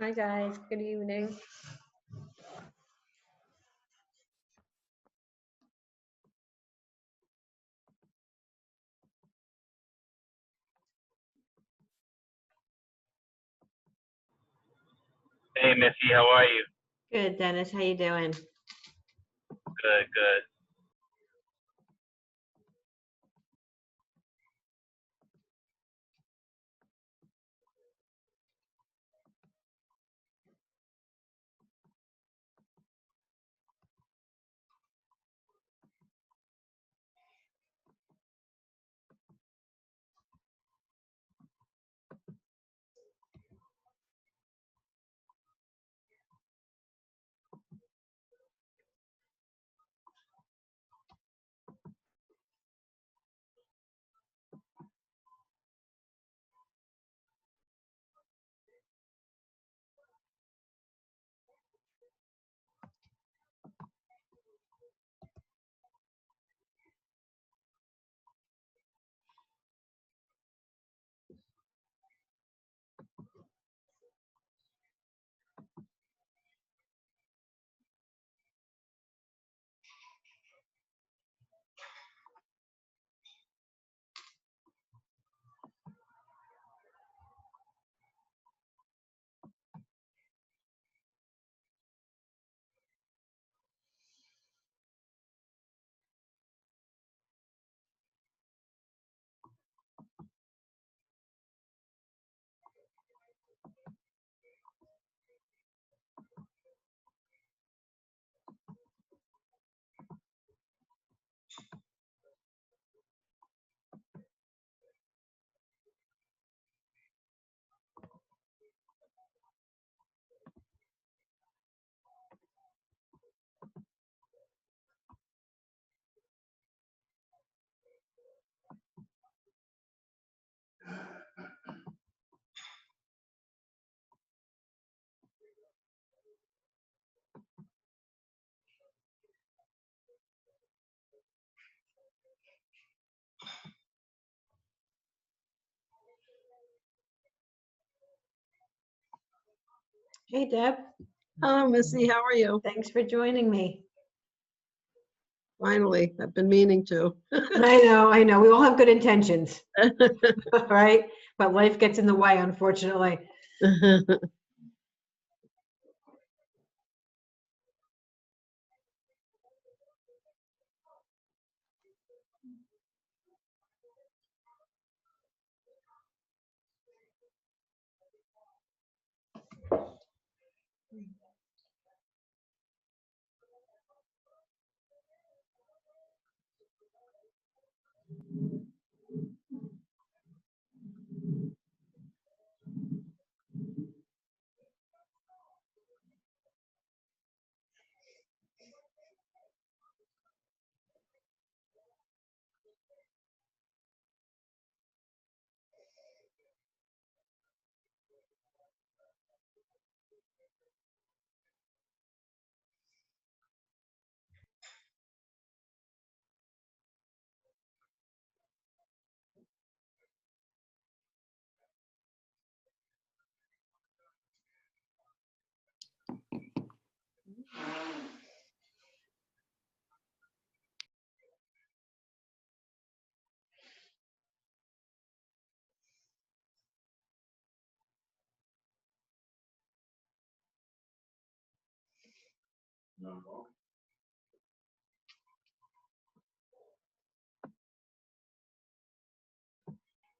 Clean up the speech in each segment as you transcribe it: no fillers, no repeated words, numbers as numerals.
Hi guys, good evening. Hey, Missy, how are you? Good, Dennis. How you doing? Good, good. Hey Deb, Hello, Missy. How are you? thanks for joining me. Finally, I've been meaning to. I know. We all have good intentions, right? But life gets in the way, unfortunately.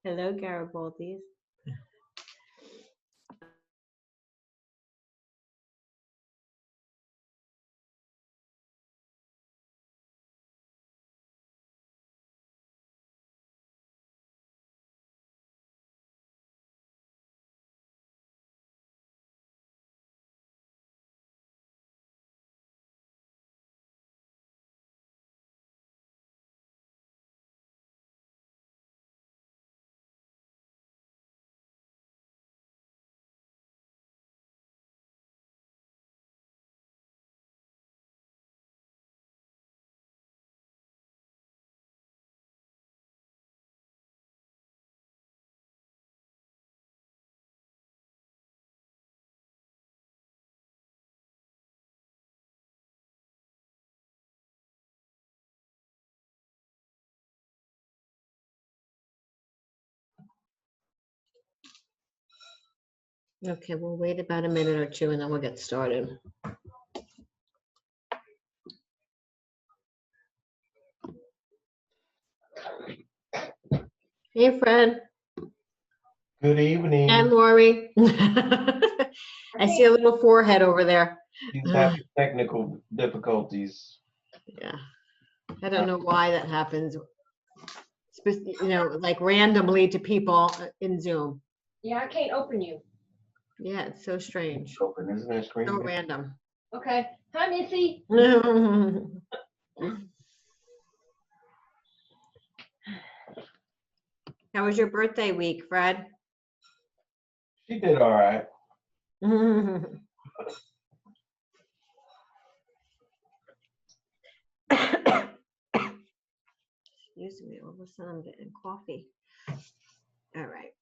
Hello, Garibaldi's. Okay, we'll wait about a minute or two and then we'll get started. Hey, Fred. Good evening. And Lori. I see a little forehead over there. He's having technical difficulties. Yeah. I don't know why that happens. Like randomly to people in Zoom. Yeah, I can't open you. Yeah, it's so strange. Open, isn't it? Screen? So random. Okay. Hi, Missy. How was your birthday week, Fred? She did all right. Excuse me, all of a sudden I'm getting coffee. All right.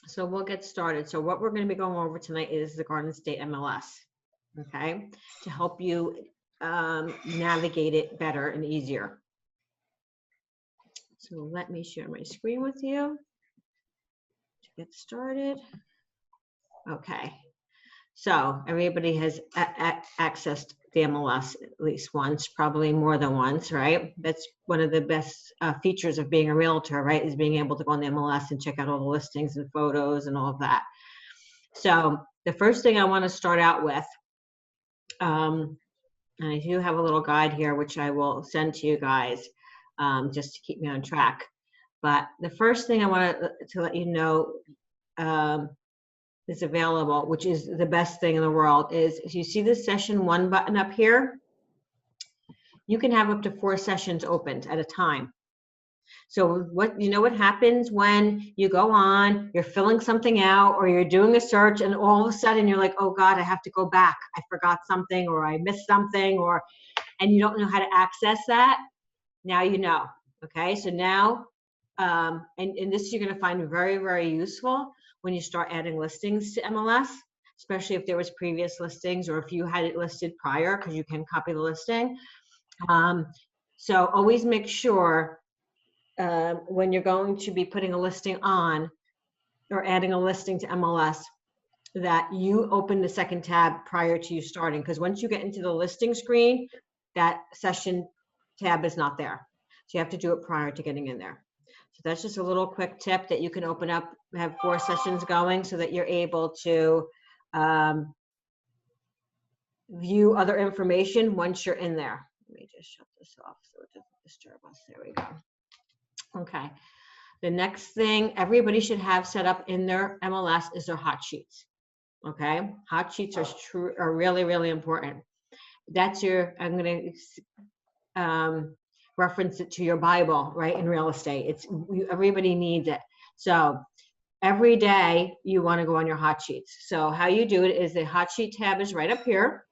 So we'll get started. So what we're going to be going over tonight is the Garden State MLS, okay, to help you navigate it better and easier. So let me share my screen with you to get started. Okay. So everybody has accessed the MLS at least once, probably more than once, right? That's one of the best features of being a realtor, right? Is being able to go on the MLS and check out all the listings and photos and all of that. So the first thing I want to start out with, and I do have a little guide here, which I will send to you guys just to keep me on track. But the first thing I want to let you know is available, which is the best thing in the world, is if you see the session 1 button up here, you can have up to 4 sessions opened at a time. So what happens when you go on, you're filling something out or you're doing a search and all of a sudden you're like, oh God, I have to go back. I forgot something or I missed something and you don't know how to access that. Now you know, okay? So now, and this you're gonna find very, very useful when you start adding listings to MLS, especially if there was previous listings or if you had it listed prior, because you can copy the listing. So always make sure when you're going to be putting a listing on or adding a listing to MLS that you open the second tab prior to you starting, because once you get into the listing screen, that session tab is not there. So you have to do it prior to getting in there. So that's just a little quick tip that you can open up, have 4 sessions going so that you're able to view other information once you're in there. Let me just shut this off so it doesn't disturb us. There we go. Okay. The next thing everybody should have set up in their MLS is their hot sheets. Okay. Hot sheets are really, really important. That's I'm going to reference it to your Bible, right? In real estate, everybody needs it. So every day you want to go on your hot sheets. So how you do it is the hot sheet tab is right up here.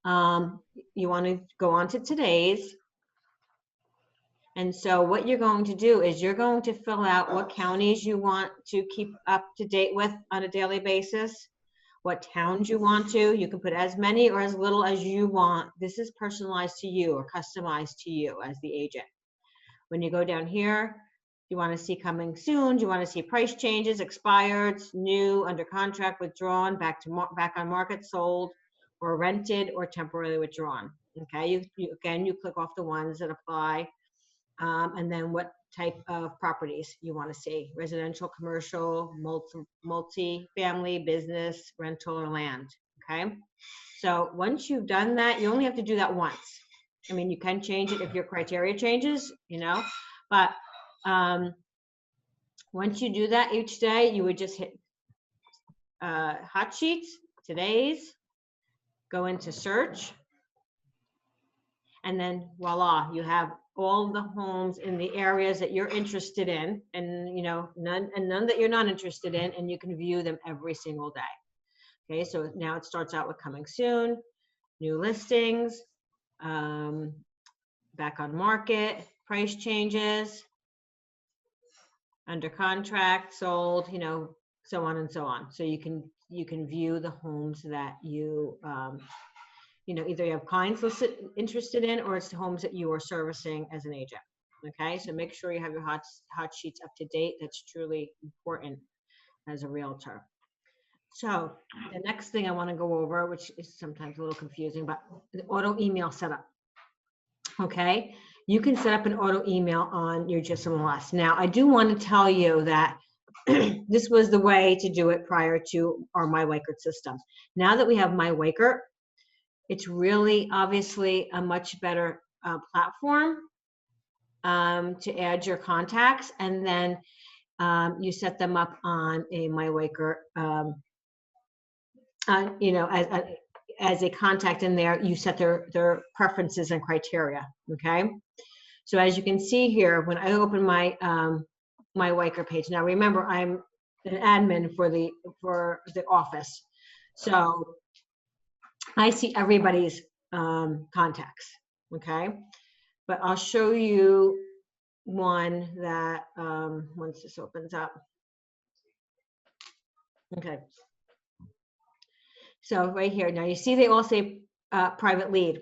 You want to go on to today's. And so what you're going to do is you're going to fill out what counties you want to keep up to date with on a daily basis, what towns you want to. You can put as many or as little as you want. This is personalized to you or customized to you as the agent. When you go down here, you want to see coming soon. You want to see price changes, expired, new, under contract, withdrawn, back on market, sold, or rented, or temporarily withdrawn. Okay, again, you click off the ones that apply. And then what type of properties you want to see: residential, commercial, multi-family, business, rental, or land. Okay. So once you've done that, you only have to do that once. I mean, you can change it if your criteria changes, but once you do that each day, you would just hit hot sheets, today's, go into search, and then voila, you have all the homes in the areas that you're interested in, and none that you're not interested in, and you can view them every single day. Okay, so now it starts out with coming soon, new listings, back on market, price changes, under contract, sold, so on and so on. So you can view the homes that you either you have clients interested in, or it's the homes that you are servicing as an agent. Okay, so make sure you have your hot sheets up to date. That's truly important as a realtor. So the next thing I want to go over, which is sometimes a little confusing, but the auto email setup. Okay, you can set up an auto email on your GSMLS. Now, I do want to tell you that this was the way to do it prior to our MyWaker system. Now that we have MyWaker, it's really obviously a much better platform to add your contacts, and then you set them up on a MyWaker, you know, as a contact in there. You set their preferences and criteria. Okay, so as you can see here, when I open my MyWaker page, now remember I'm an admin for the office, so I see everybody's contacts. Okay, but I'll show you one that once this opens up. Okay, so right here, now you see they all say private lead.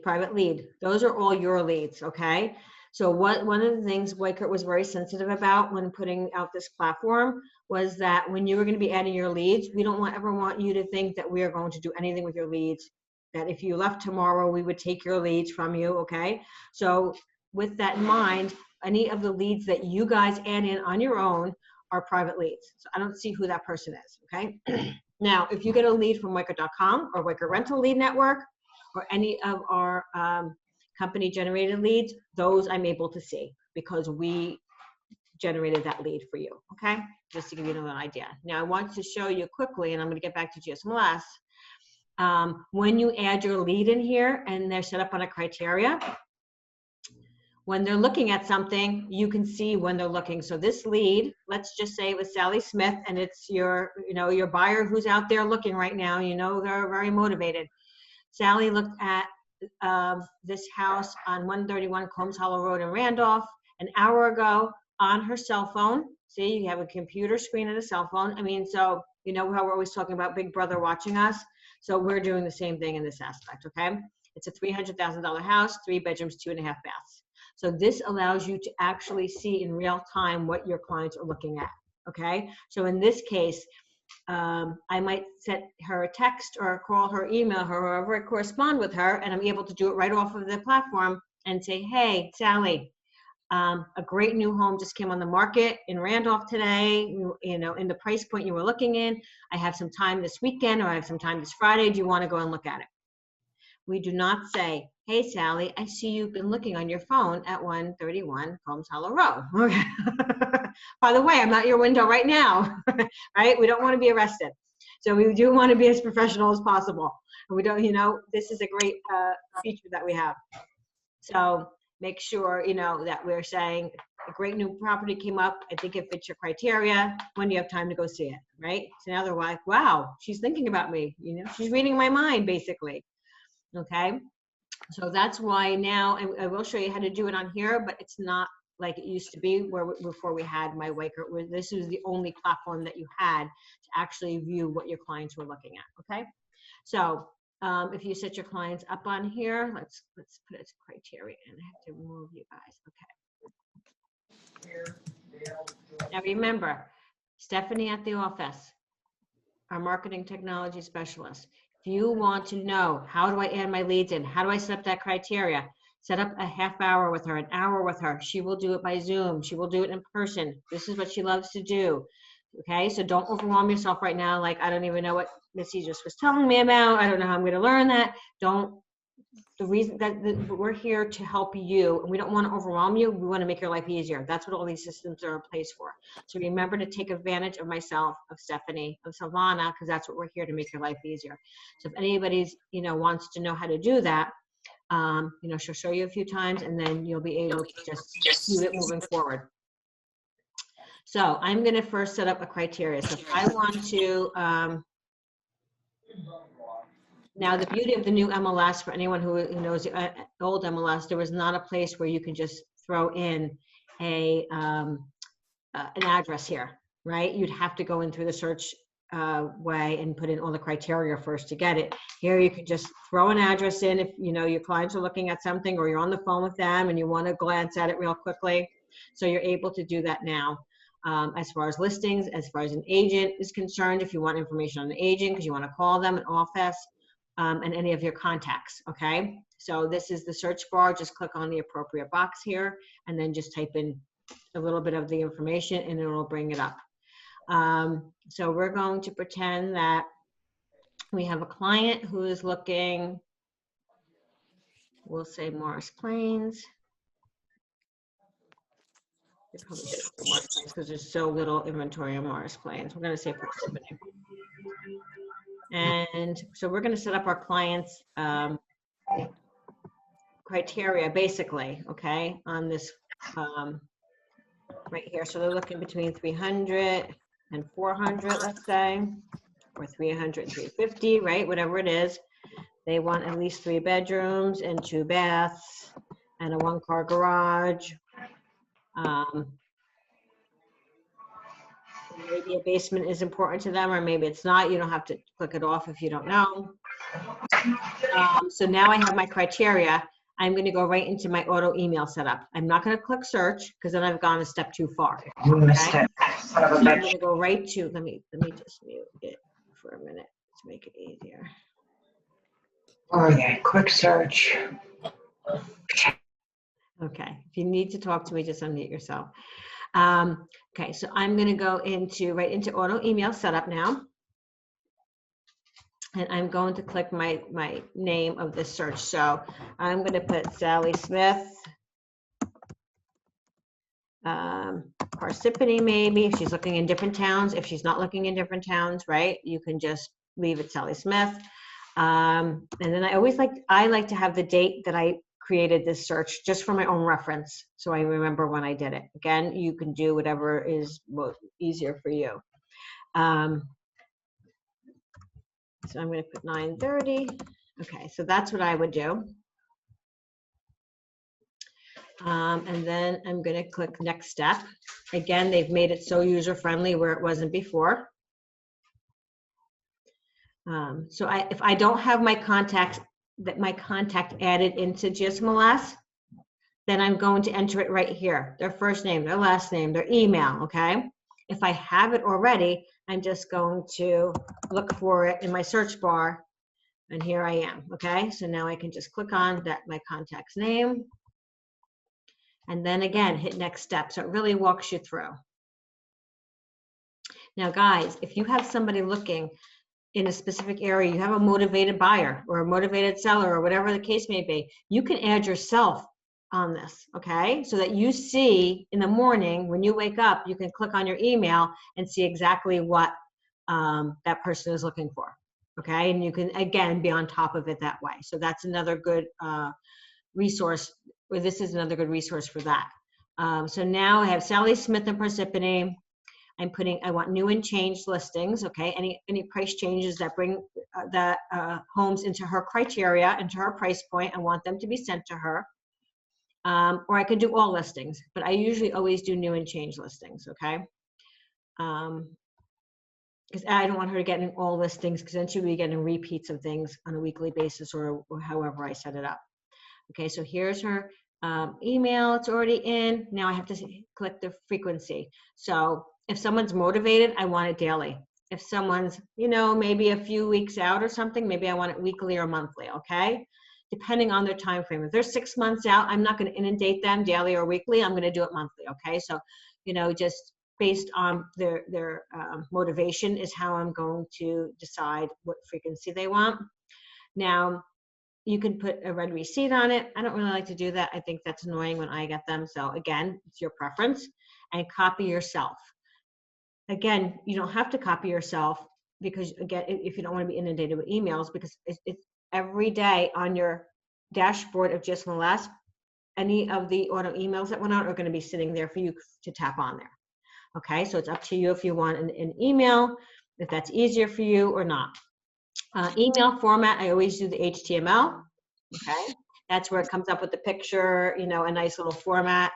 Those are all your leads. Okay, so one of the things Waker was very sensitive about when putting out this platform was that when you were going to be adding your leads, we don't ever want you to think that we are going to do anything with your leads, that if you left tomorrow, we would take your leads from you. Okay, so with that in mind, any of the leads that you guys add in on your own are private leads. So I don't see who that person is. Okay. Now, if you get a lead from Waker.com or Waker Rental Lead Network or any of our company generated leads, those I'm able to see because we generated that lead for you. Okay. Just to give you another idea. Now I want to show you quickly, and I'm going to get back to GSMLS. When you add your lead in here and they're set up on a criteria, when they're looking at something, you can see when they're looking. So this lead, let's just say it was Sally Smith, and it's your, you know, your buyer who's out there looking right now. You know, they're very motivated. Sally looked at this house on 131 Combs Hollow Road in Randolph an hour ago on her cell phone. See, you have a computer screen and a cell phone. I mean, so you know how we're always talking about Big Brother watching us. So we're doing the same thing in this aspect. Okay, it's a $300,000 house, 3 bedrooms, 2.5 baths. So this allows you to actually see in real time what your clients are looking at. Okay, so in this case, I might send her a text or call her, email her, or however I correspond with her, and I'm able to do it right off of the platform and say, hey, Sally, a great new home just came on the market in Randolph today, you know, in the price point you were looking in. I have some time this weekend, or I have some time this Friday. Do you want to go and look at it? We do not say, hey, Sally, I see you've been looking on your phone at 131 Combs Hollow Road. Okay. By the way, I'm not your window right now, right? We don't want to be arrested. So we do want to be as professional as possible. And we don't, you know, this is a great feature that we have. So make sure, you know, that we're saying a great new property came up. I think it fits your criteria. When do you have time to go see it, right? So now they're like, wow, she's thinking about me. You know, she's reading my mind, basically. Okay, so that's why now, and I will show you how to do it on here, but it's not like it used to be where before we had MyWaker, where this was the only platform that you had to actually view what your clients were looking at. Okay, so if you set your clients up on here, let's put it as criteria, and I have to remove you guys. Okay. Now remember, Stephanie at the office, our marketing technology specialist. If you want to know, how do I add my leads in? How do I set up that criteria? Set up a half hour with her, an hour with her. She will do it by Zoom. She will do it in person. This is what she loves to do. Okay, so don't overwhelm yourself right now. Like, I don't even know what Missy just was telling me about. I don't know how I'm going to learn that. The reason that we're here to help you, and we don't want to overwhelm you. We want to make your life easier. That's what all these systems are in place for. So remember to take advantage of myself, of Stephanie, of Savannah, because that's what we're here to make your life easier. So if anybody's, you know, wants to know how to do that, you know, she'll show you a few times, and then you'll be able to just do it moving forward. So I'm going to first set up a criteria. So if I want to, now, the beauty of the new MLS, for anyone who knows the old MLS, there was not a place where you can just throw in an address here, right? You'd have to go in through the search way and put in all the criteria first to get it. Here, you can just throw an address in if, you know, your clients are looking at something or you're on the phone with them and you want to glance at it real quickly. So you're able to do that now. As far as listings, as far as an agent is concerned, if you want information on an agent because you want to call them, an office, and any of your contacts, okay? So this is the search bar. Just click on the appropriate box here and then just type in a little bit of the information and it will bring it up. So we're going to pretend that we have a client who is looking, we'll say Morris Plains. They probably should say Morris Plains because there's so little inventory on Morris Plains. We're going to say Parsippany. And so we're going to set up our clients' criteria basically, okay, on this right here. So they're looking between 300 and 400, let's say, or 300 and 350, right? Whatever it is. They want at least 3 bedrooms and 2 baths and a 1-car garage. Maybe a basement is important to them, or maybe it's not. You don't have to click it off if you don't know. So now I have my criteria. I'm going to go right into my auto email setup. I'm not going to click search because then I've gone a step too far. You missed Okay? it. Son of a So I'm bitch. going to go right to, let me just mute it for a minute to make it easier. Oh yeah, quick search. Okay, if you need to talk to me, just unmute yourself. Okay, so I'm going to go right into auto email setup now. And I'm going to click my name of this search. So I'm going to put Sally Smith, Parsippany maybe, if she's looking in different towns. If she's not looking in different towns, right, you can just leave it Sally Smith. And then I like to have the date that I created this search just for my own reference. So I remember when I did it. Again, you can do whatever is easier for you. So I'm going to put 9:30. Okay, so that's what I would do. And then I'm going to click next step. Again, they've made it so user-friendly where it wasn't before. So if I don't have my contact added into GSMLS, then I'm going to enter it right here. Their first name, their last name, their email, okay? If I have it already, I'm just going to look for it in my search bar, and here I am, okay? So now I can just click on my contact's name, and then again, hit next step. So it really walks you through. Now, guys, if you have somebody looking in a specific area, you have a motivated buyer or a motivated seller or whatever the case may be, you can add yourself on this, okay? So that you see in the morning when you wake up, you can click on your email and see exactly what that person is looking for, okay? And you can, again, be on top of it that way. So that's another good resource, or this is another good resource for that. So now I have Sally Smith and Parsippany. I want new and changed listings, okay? Any price changes that bring the homes into her criteria, into her price point, I want them to be sent to her. Or I could do all listings, but I usually always do new and changed listings, okay? Because I don't want her to get in all listings because then she'll be getting repeats of things on a weekly basis or however I set it up. Okay, so here's her email, it's already in. Now I have to click the frequency. So if someone's motivated, I want it daily. If someone's, maybe a few weeks out or something, maybe I want it weekly or monthly, okay? Depending on their time frame. If they're 6 months out, I'm not going to inundate them daily or weekly. I'm going to do it monthly, okay? So, just based on their motivation is how I'm going to decide what frequency they want. Now, you can put a red receipt on it. I don't really like to do that. I think that's annoying when I get them. So again, it's your preference. And copy yourself. Again, you don't have to copy yourself because, again, if you don't want to be inundated with emails, because it's every day on your dashboard of GSMLS, any of the auto emails that went out are going to be sitting there for you to tap on there. Okay, so it's up to you if you want an email, if that's easier for you or not. Email format, I always do the HTML. Okay, that's where it comes up with the picture, a nice little format.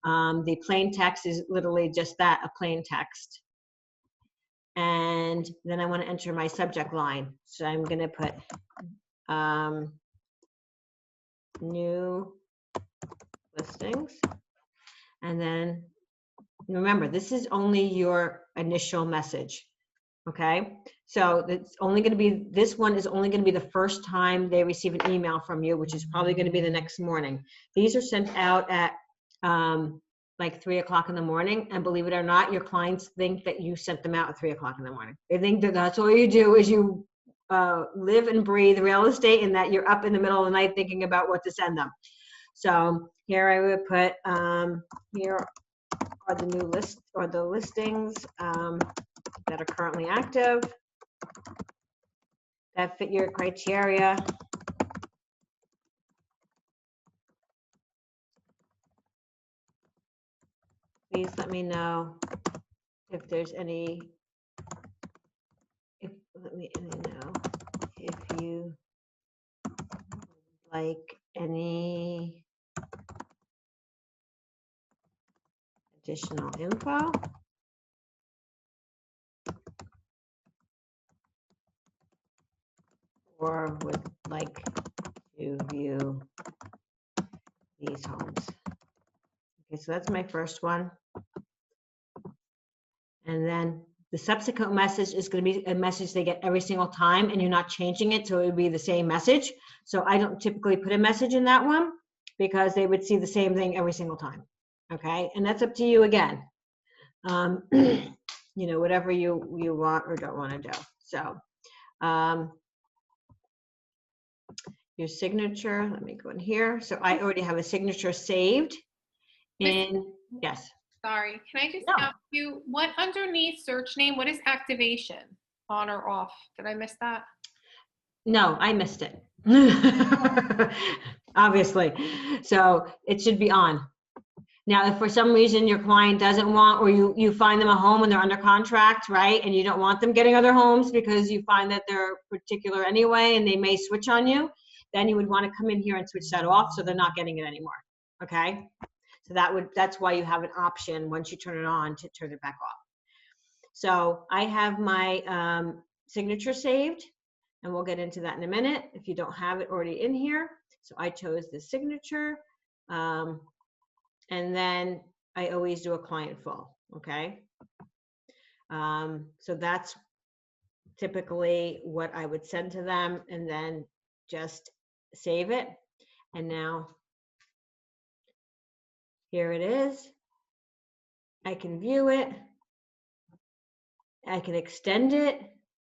The plain text is literally just that, a plain text. And then I want to enter my subject line. So I'm going to put new listings. And then remember, this is only your initial message. Okay, so it's only going to be, this one is only going to be the first time they receive an email from you, which is probably going to be the next morning. These are sent out at like 3 o'clock in the morning, and believe it or not, your clients think that you sent them out at 3 o'clock in the morning. They think that that's all you do is you live and breathe real estate, and that you're up in the middle of the night thinking about what to send them. So here I would put, here are the new list or the listings that are currently active that fit your criteria. Please let me know if there's any, let me know if you like any additional info. Or would like to view these homes. Okay, so that's my first one. And then the subsequent message is going to be a message they get every single time, and you're not changing it, so it would be the same message. So I don't typically put a message in that one because they would see the same thing every single time. Okay, and that's up to you again. You know, whatever you want or don't want to do. So your signature, let me go in here. So I already have a signature saved. And yes. Sorry, can I just No. ask you, what underneath search name, what is activation? On or off? Did I miss that? No, I missed it. Obviously. So it should be on. Now, if for some reason your client doesn't want, or you find them a home and they're under contract, right? And you don't want them getting other homes because you find that they're particular anyway and they may switch on you, then you would want to come in here and switch that off so they're not getting it anymore. Okay? So that's why you have an option once you turn it on to turn it back off. So I have my signature saved, and we'll get into that in a minute if you don't have it already in here. So I chose the signature, and then I always do a client full, okay? So that's typically what I would send to them, and then just save it. And now here it is. I can view it. I can extend it.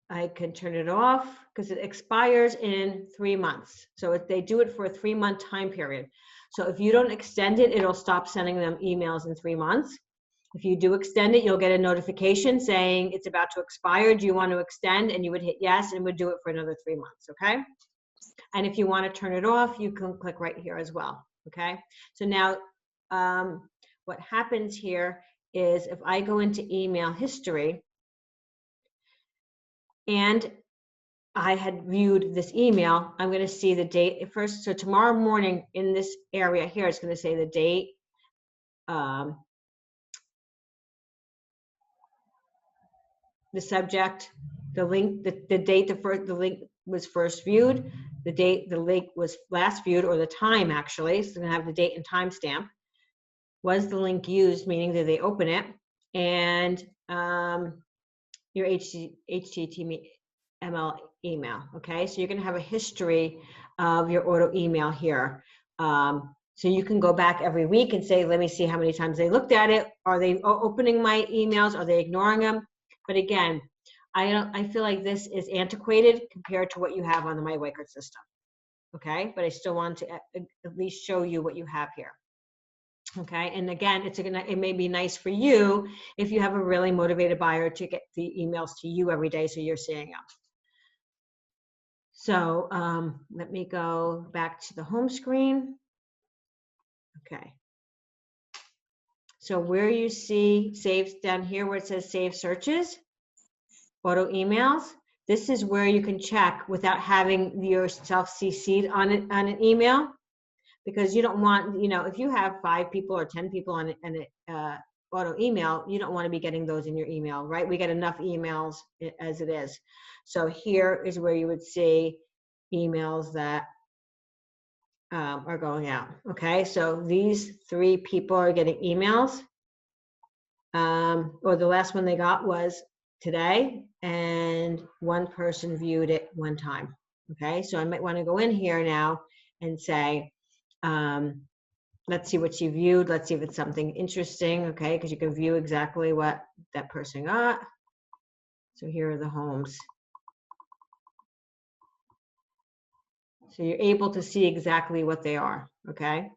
I can turn it off because it expires in 3 months. So they do it for a 3-month time period. So if you don't extend it, it'll stop sending them emails in 3 months. If you do extend it, you'll get a notification saying it's about to expire. Do you want to extend? And you would hit yes, and would do it for another 3 months, okay? And if you want to turn it off, you can click right here as well, okay? So now what happens here is if I go into email history, and I had viewed this email, I'm going to see the date first. So tomorrow morning in this area here, it's going to say the date, the subject, the link, the date the link was first viewed, the date the link was last viewed, or the time actually. So it's going to have the date and time stamp. Was the link used, meaning did they open it, and your HTML email, okay? So you're gonna have a history of your auto email here. So you can go back every week and say, let me see how many times they looked at it. Are they opening my emails? Are they ignoring them? But again, I feel like this is antiquated compared to what you have on the My Record system, okay? But I still want to at least show you what you have here. Okay, and again, it may be nice for you if you have a really motivated buyer to get the emails to you every day so you're seeing them. So let me go back to the home screen. Okay. So where you see saves down here where it says save searches, auto emails, this is where you can check without having yourself CC'd on an email. Because you don't want, you know, if you have 5 people or 10 people on an auto email, you don't want to be getting those in your email, right? We get enough emails as it is. So here is where you would see emails that are going out. Okay, so these 3 people are getting emails. Or the last one they got was today, and 1 person viewed it 1 time. Okay, so I might want to go in here now and say, let's see what she viewed. Let's see if it's something interesting. Okay, because you can view exactly what that person got. So here are the homes. So you're able to see exactly what they are, okay?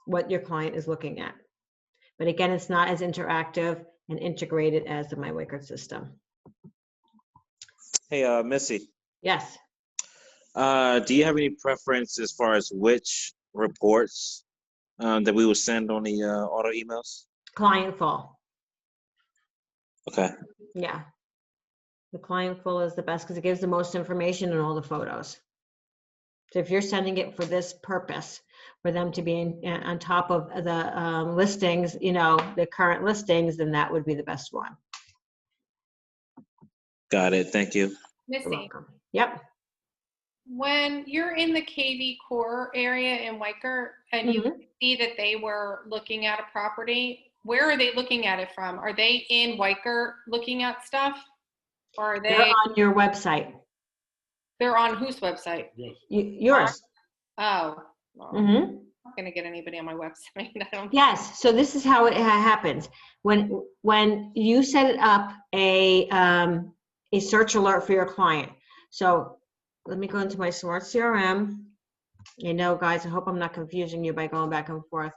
What your client is looking at. But again, it's not as interactive and integrated as the My Wickard system. Hey, Missy, Yes. do you have any preference as far as which reports that we will send on the auto emails? Client full. Okay. Yeah. The client full is the best because it gives the most information and all the photos. So if you're sending it for this purpose, for them to be on top of the listings, you know, the current listings, then that would be the best one. Got it. Thank you. You're Missy, welcome. Yep. when you're in the KV core area in Weicker and you see that they were looking at a property, where are they looking at it from? Are they in Weicker looking at stuff? Or are They're they, on your website. they're on whose website? Yours. Oh, well, Mm-hmm. I'm not gonna get anybody on my website. I don't. Yes, so this is how it happens. When you set up a search alert for your client. So let me go into my Smart CRM. You know, guys, I hope I'm not confusing you by going back and forth.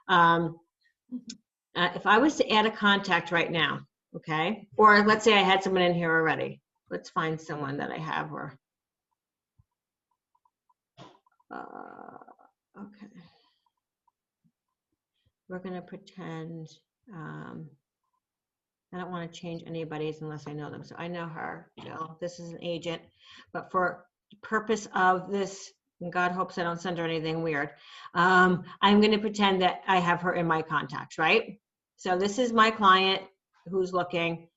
If I was to add a contact right now, okay, or let's say I had someone in here already. Let's find someone that I have or. Okay. We're going to pretend, I don't want to change anybody's unless I know them. So I know her, Jill. This is an agent, but for the purpose of this, and God hopes I don't send her anything weird, I'm going to pretend that I have her in my contacts, right? So this is my client who's looking.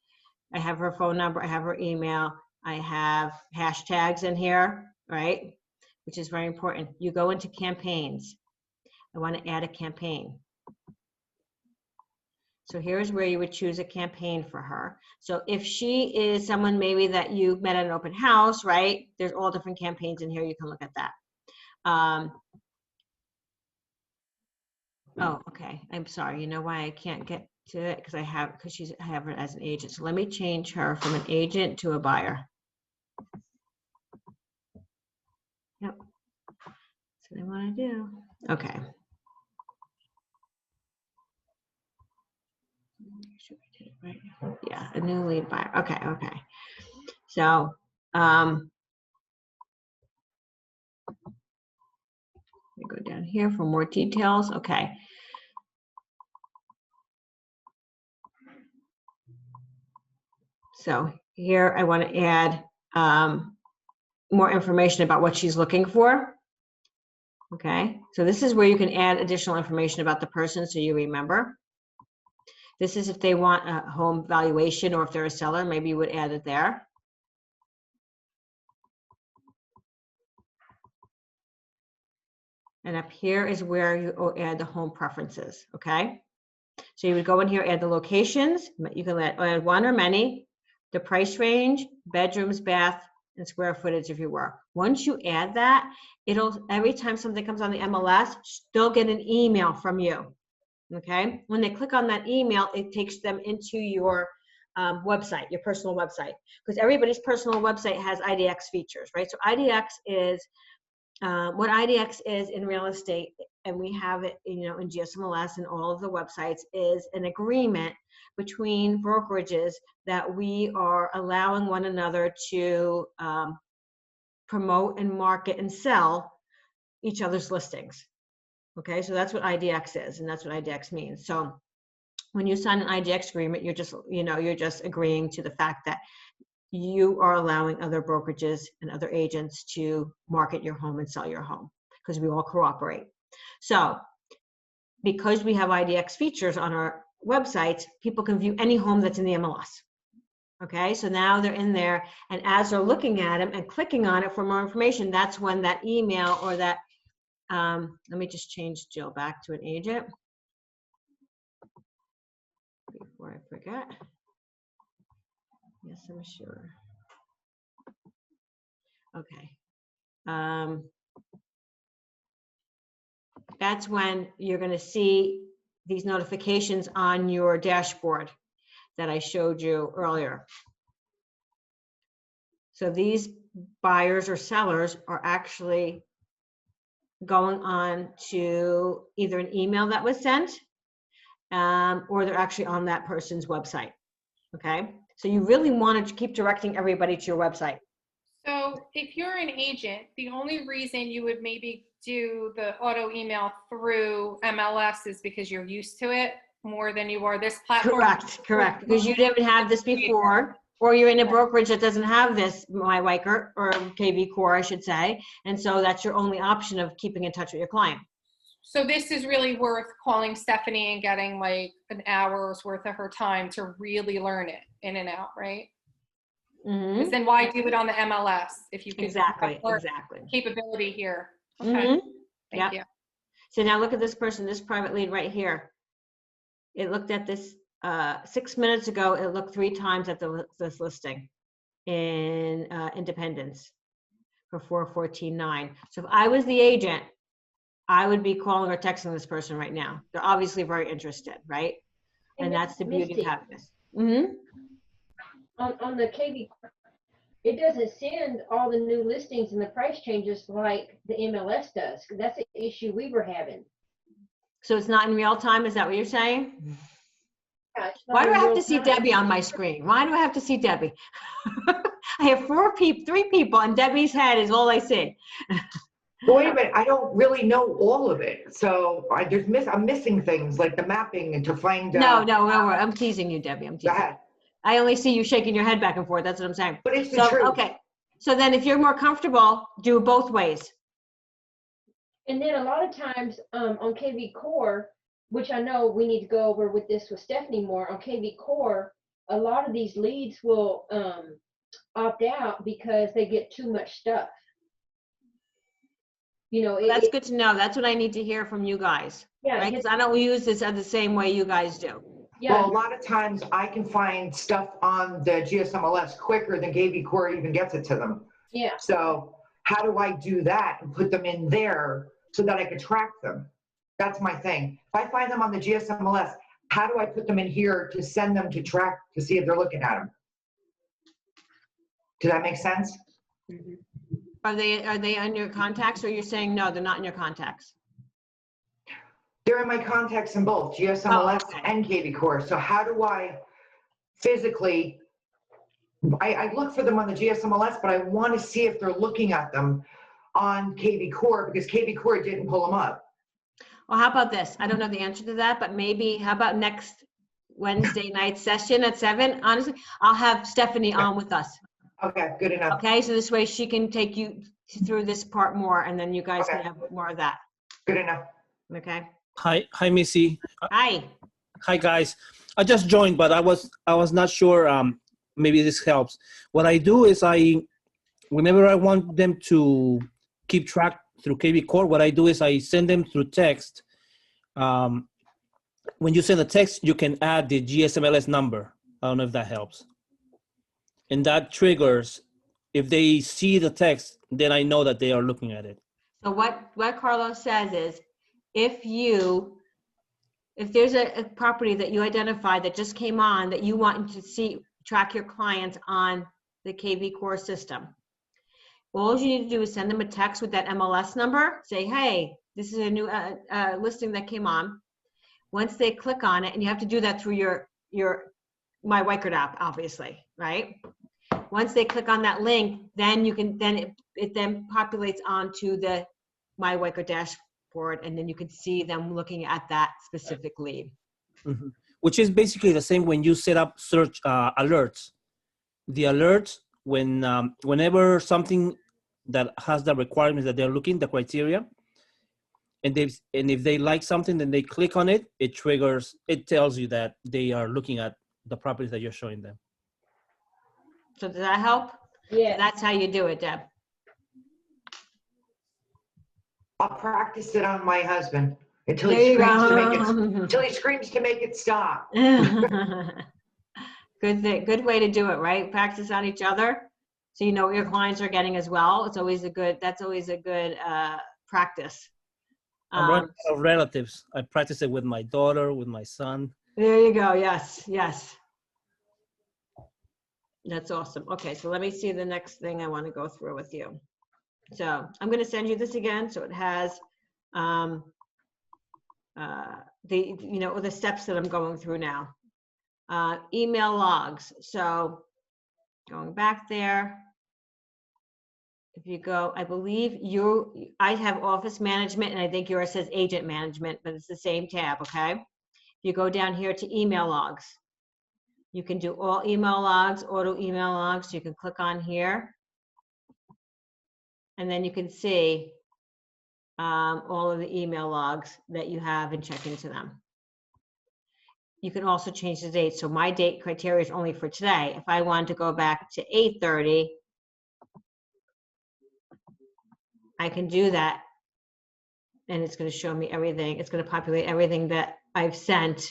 I have her phone number. I have her email. I have hashtags in here, right? Which is very important. You go into campaigns. I want to add a campaign. So here's where you would choose a campaign for her. So if she is someone maybe that you met at an open house, right? There's all different campaigns in here. You can look at that. Oh, okay. I'm sorry. You know why I can't get to it? Because I have her as an agent. So let me change her from an agent to a buyer. Yep. That's what I want to do. Okay. Right. Yeah, a new lead buyer. Okay, okay. So, let me go down here for more details. Okay. So here I want to add more information about what she's looking for. Okay, so this is where you can add additional information about the person so you remember. This is if they want a home valuation or if they're a seller, maybe you would add it there. And up here is where you add the home preferences, okay? So you would go in here, add the locations. You can add 1 or many, the price range, bedrooms, bath, and square footage if you work. Once you add that, every time something comes on the MLS, they'll get an email from you. Okay, when they click on that email, it takes them into your website, your personal website, because everybody's personal website has IDX features, right? So IDX is what IDX is in real estate, and we have it, you know, in GSMLS and all of the websites, is an agreement between brokerages that we are allowing one another to promote and market and sell each other's listings. Okay, so that's what IDX is, and that's what IDX means. So when you sign an IDX agreement, you're just agreeing to the fact that you are allowing other brokerages and other agents to market your home and sell your home, because we all cooperate. So because we have IDX features on our websites, people can view any home that's in the MLS. Okay, so now they're in there, and as they're looking at them and clicking on it for more information, that's when that email or that, let me just change Jill back to an agent before I forget. Yes, I'm sure. Okay. That's when you're going to see these notifications on your dashboard that I showed you earlier. So these buyers or sellers are actually going on to either an email that was sent, or they're actually on that person's website. Okay, so you really want to keep directing everybody to your website. So if you're an agent, the only reason you would maybe do the auto email through MLS is because you're used to it more than you are this platform. Correct, because you didn't have this before, or you're in a brokerage that doesn't have this, my Weicker, or KV Core, I should say, and so that's your only option of keeping in touch with your client. So this is really worth calling Stephanie and getting like an hour's worth of her time to really learn it in and out, right? Mm-hmm. Because then why do it on the MLS if you could Exactly. capability here? Okay, Mm-hmm. thank you. So now look at this person, this private lead right here. It looked at this 6 minutes ago. It looked 3 times at this listing in Independence for 414.9. So if I was the agent, I would be calling or texting this person right now. They're obviously very interested, right? And that's the beauty of having this. Mm-hmm. On the KV, it doesn't send all the new listings and the price changes like the MLS does. That's the issue we were having. So it's not in real time, is that what you're saying? Yeah, it's Why not do I in have real to see time. Debbie on my screen? Why do I have to see Debbie? I have 3 people and Debbie's head is all I see. But wait a minute, I don't really know all of it. So I'm missing things like the mapping and to find No, I'm teasing you, Debbie. I'm Go teasing. ahead. I only see you shaking your head back and forth. That's what I'm saying. But it's the So, truth. okay. So then if you're more comfortable, do it both ways. And then a lot of times on KV Core, which I know we need to go over with Stephanie more, on KV Core, a lot of these leads will opt out because they get too much stuff. You know, That's good to know. That's what I need to hear from you guys. yeah, Right? Because I don't use this the same way you guys do. yeah. Well, a lot of times I can find stuff on the GSMLS quicker than KV Core even gets it to them. Yeah. So how do I do that and put them in there so that I can track them? That's my thing. If I find them on the GSMLS, how do I put them in here to send them to track to see if they're looking at them? Does that make sense? Are they on your contacts, or you're saying no, they're not in your contacts? They're in my contacts in both GSMLS Oh, okay. and KV Core. So how do I physically, I look for them on the GSMLS, but I want to see if they're looking at them on KV Core because KV Core didn't pull them up. Well, how about this? I don't know the answer to that, but maybe, how about next Wednesday night session at 7? Honestly, I'll have Stephanie on with us. Okay, good enough. Okay, so this way she can take you through this part more, and then you guys Okay. can have more of that. Good enough. Okay. Hi, Missy. Hi. Hi, guys. I just joined, but I was not sure. Maybe this helps. What I do is whenever I want them to keep track through KV Core, what I do is I send them through text. When you send a text, you can add the GSMLS number. I don't know if that helps. And that triggers, if they see the text, then I know that they are looking at it. So what Carlos says is, if there's a property that you identified that just came on that you want to track your clients on the KV Core system, all you need to do is send them a text with that MLS number. Say, hey, this is a new listing that came on. Once they click on it, and you have to do that through your My Weicker app, obviously, right? Once they click on that link, then it then populates onto the My Weicker dashboard, and then you can see them looking at that specific lead. Mm-hmm. Which is basically the same when you set up search alerts. The alerts, whenever something that has the requirements that they're looking, the criteria, and if they like something, then they click on it, it tells you that they are looking at the properties that you're showing them. So does that help? Yeah. That's how you do it, Deb. I'll practice it on my husband until There he you screams to make it, go. until he screams to make it stop. Good way to do it, right? Practice on each other, so you know what your clients are getting as well. It's always a good. That's always a good practice. I'm running out of relatives. I practice it with my daughter, with my son. There you go. Yes, yes. That's awesome. Okay, so let me see the next thing I want to go through with you. So I'm going to send you this again, so it has the steps that I'm going through now. Email logs. So going back there, if you go, I believe I have office management, and I think yours says agent management, but it's the same tab, okay? If you go down here to email logs, you can do all email logs, auto email logs. You can click on here, and then you can see all of the email logs that you have and check into them. You can also change the date. So my date criteria is only for today. If I wanted to go back to 8:30, I can do that. And it's going to show me everything. It's going to populate everything that I've sent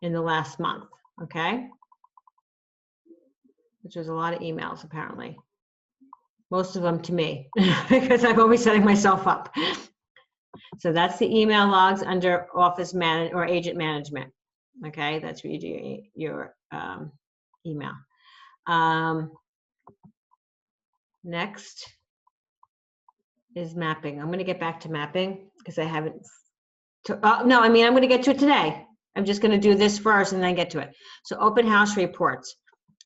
in the last month. Okay. Which was a lot of emails, apparently. Most of them to me, because I'm always setting myself up. So that's the email logs under office management or agent management. Okay, that's where you do your email. Next is mapping. I'm going to get back to mapping because I haven't. No, I mean, I'm going to get to it today. I'm just going to do this first and then get to it. So open house reports.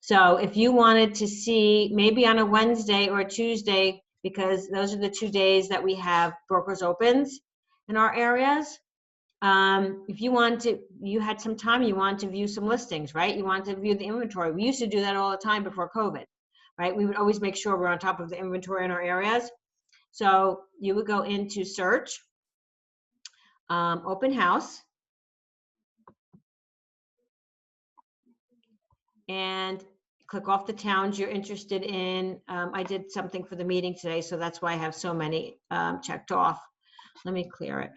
So if you wanted to see maybe on a Wednesday or a Tuesday, because those are the 2 days that we have brokers opens in our areas. If you had some time, you want to view some listings, right? You want to view the inventory. We used to do that all the time before COVID, right? We would always make sure we're on top of the inventory in our areas. So you would go into search, open house, and click off the towns you're interested in. I did something for the meeting today, so that's why I have so many checked off. Let me clear it.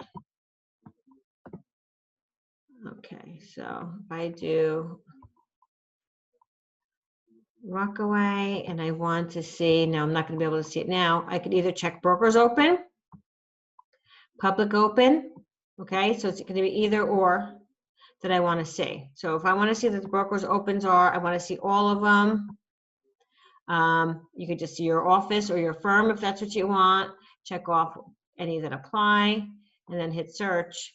Okay, so if I do Rockaway and I want to see, no, I'm not going to be able to see it now. I could either check brokers open, public open. Okay, so it's going to be either or that I want to see. So if I want to see that the brokers opens are, I want to see all of them. You could just see your office or your firm if that's what you want. Check off any that apply and then hit search.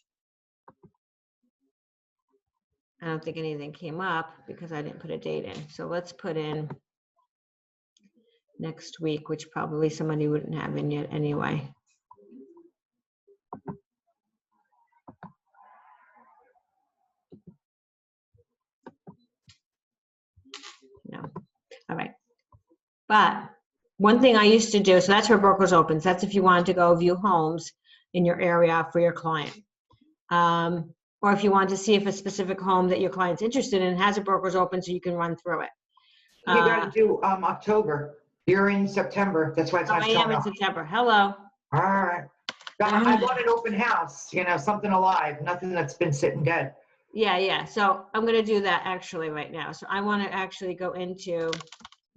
I don't think anything came up because I didn't put a date in. So let's put in next week, which probably somebody wouldn't have in yet anyway. No. All right. But one thing I used to do, so that's where brokers opens. That's if you wanted to go view homes in your area for your client. Or if you want to see if a specific home that your client's interested in has a brokers open so you can run through it. You gotta do October. You're in September. That's why it's not I am showing in up. September. Hello. All right. I want an open house, something alive, nothing that's been sitting dead. Yeah. So I'm going to do that actually right now. So I want to actually go into, let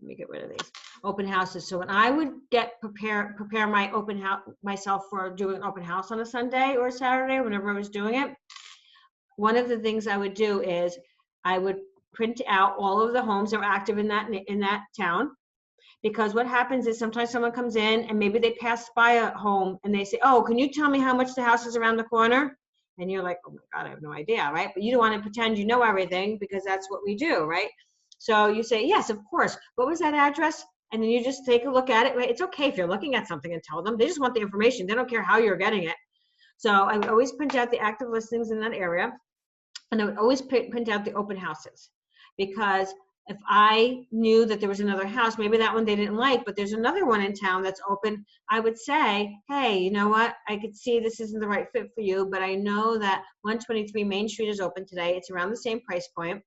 me get rid of these open houses. So when I would prepare my open house myself for doing open house on a Sunday or a Saturday, whenever I was doing it, one of the things I would do is I would print out all of the homes that were active in that town. Because what happens is sometimes someone comes in and maybe they pass by a home and they say, oh, can you tell me how much the house is around the corner? And you're like, oh my God, I have no idea, right? But you don't want to pretend you know everything because that's what we do, right? So you say, yes, of course. What was that address? And then you just take a look at it, right? It's okay if you're looking at something and tell them. They just want the information. They don't care how you're getting it. So I would always print out the active listings in that area. And I would always print out the open houses. Because if I knew that there was another house, maybe that one they didn't like, but there's another one in town that's open, I would say, hey, you know what? I could see this isn't the right fit for you, but I know that 123 Main Street is open today. It's around the same price point.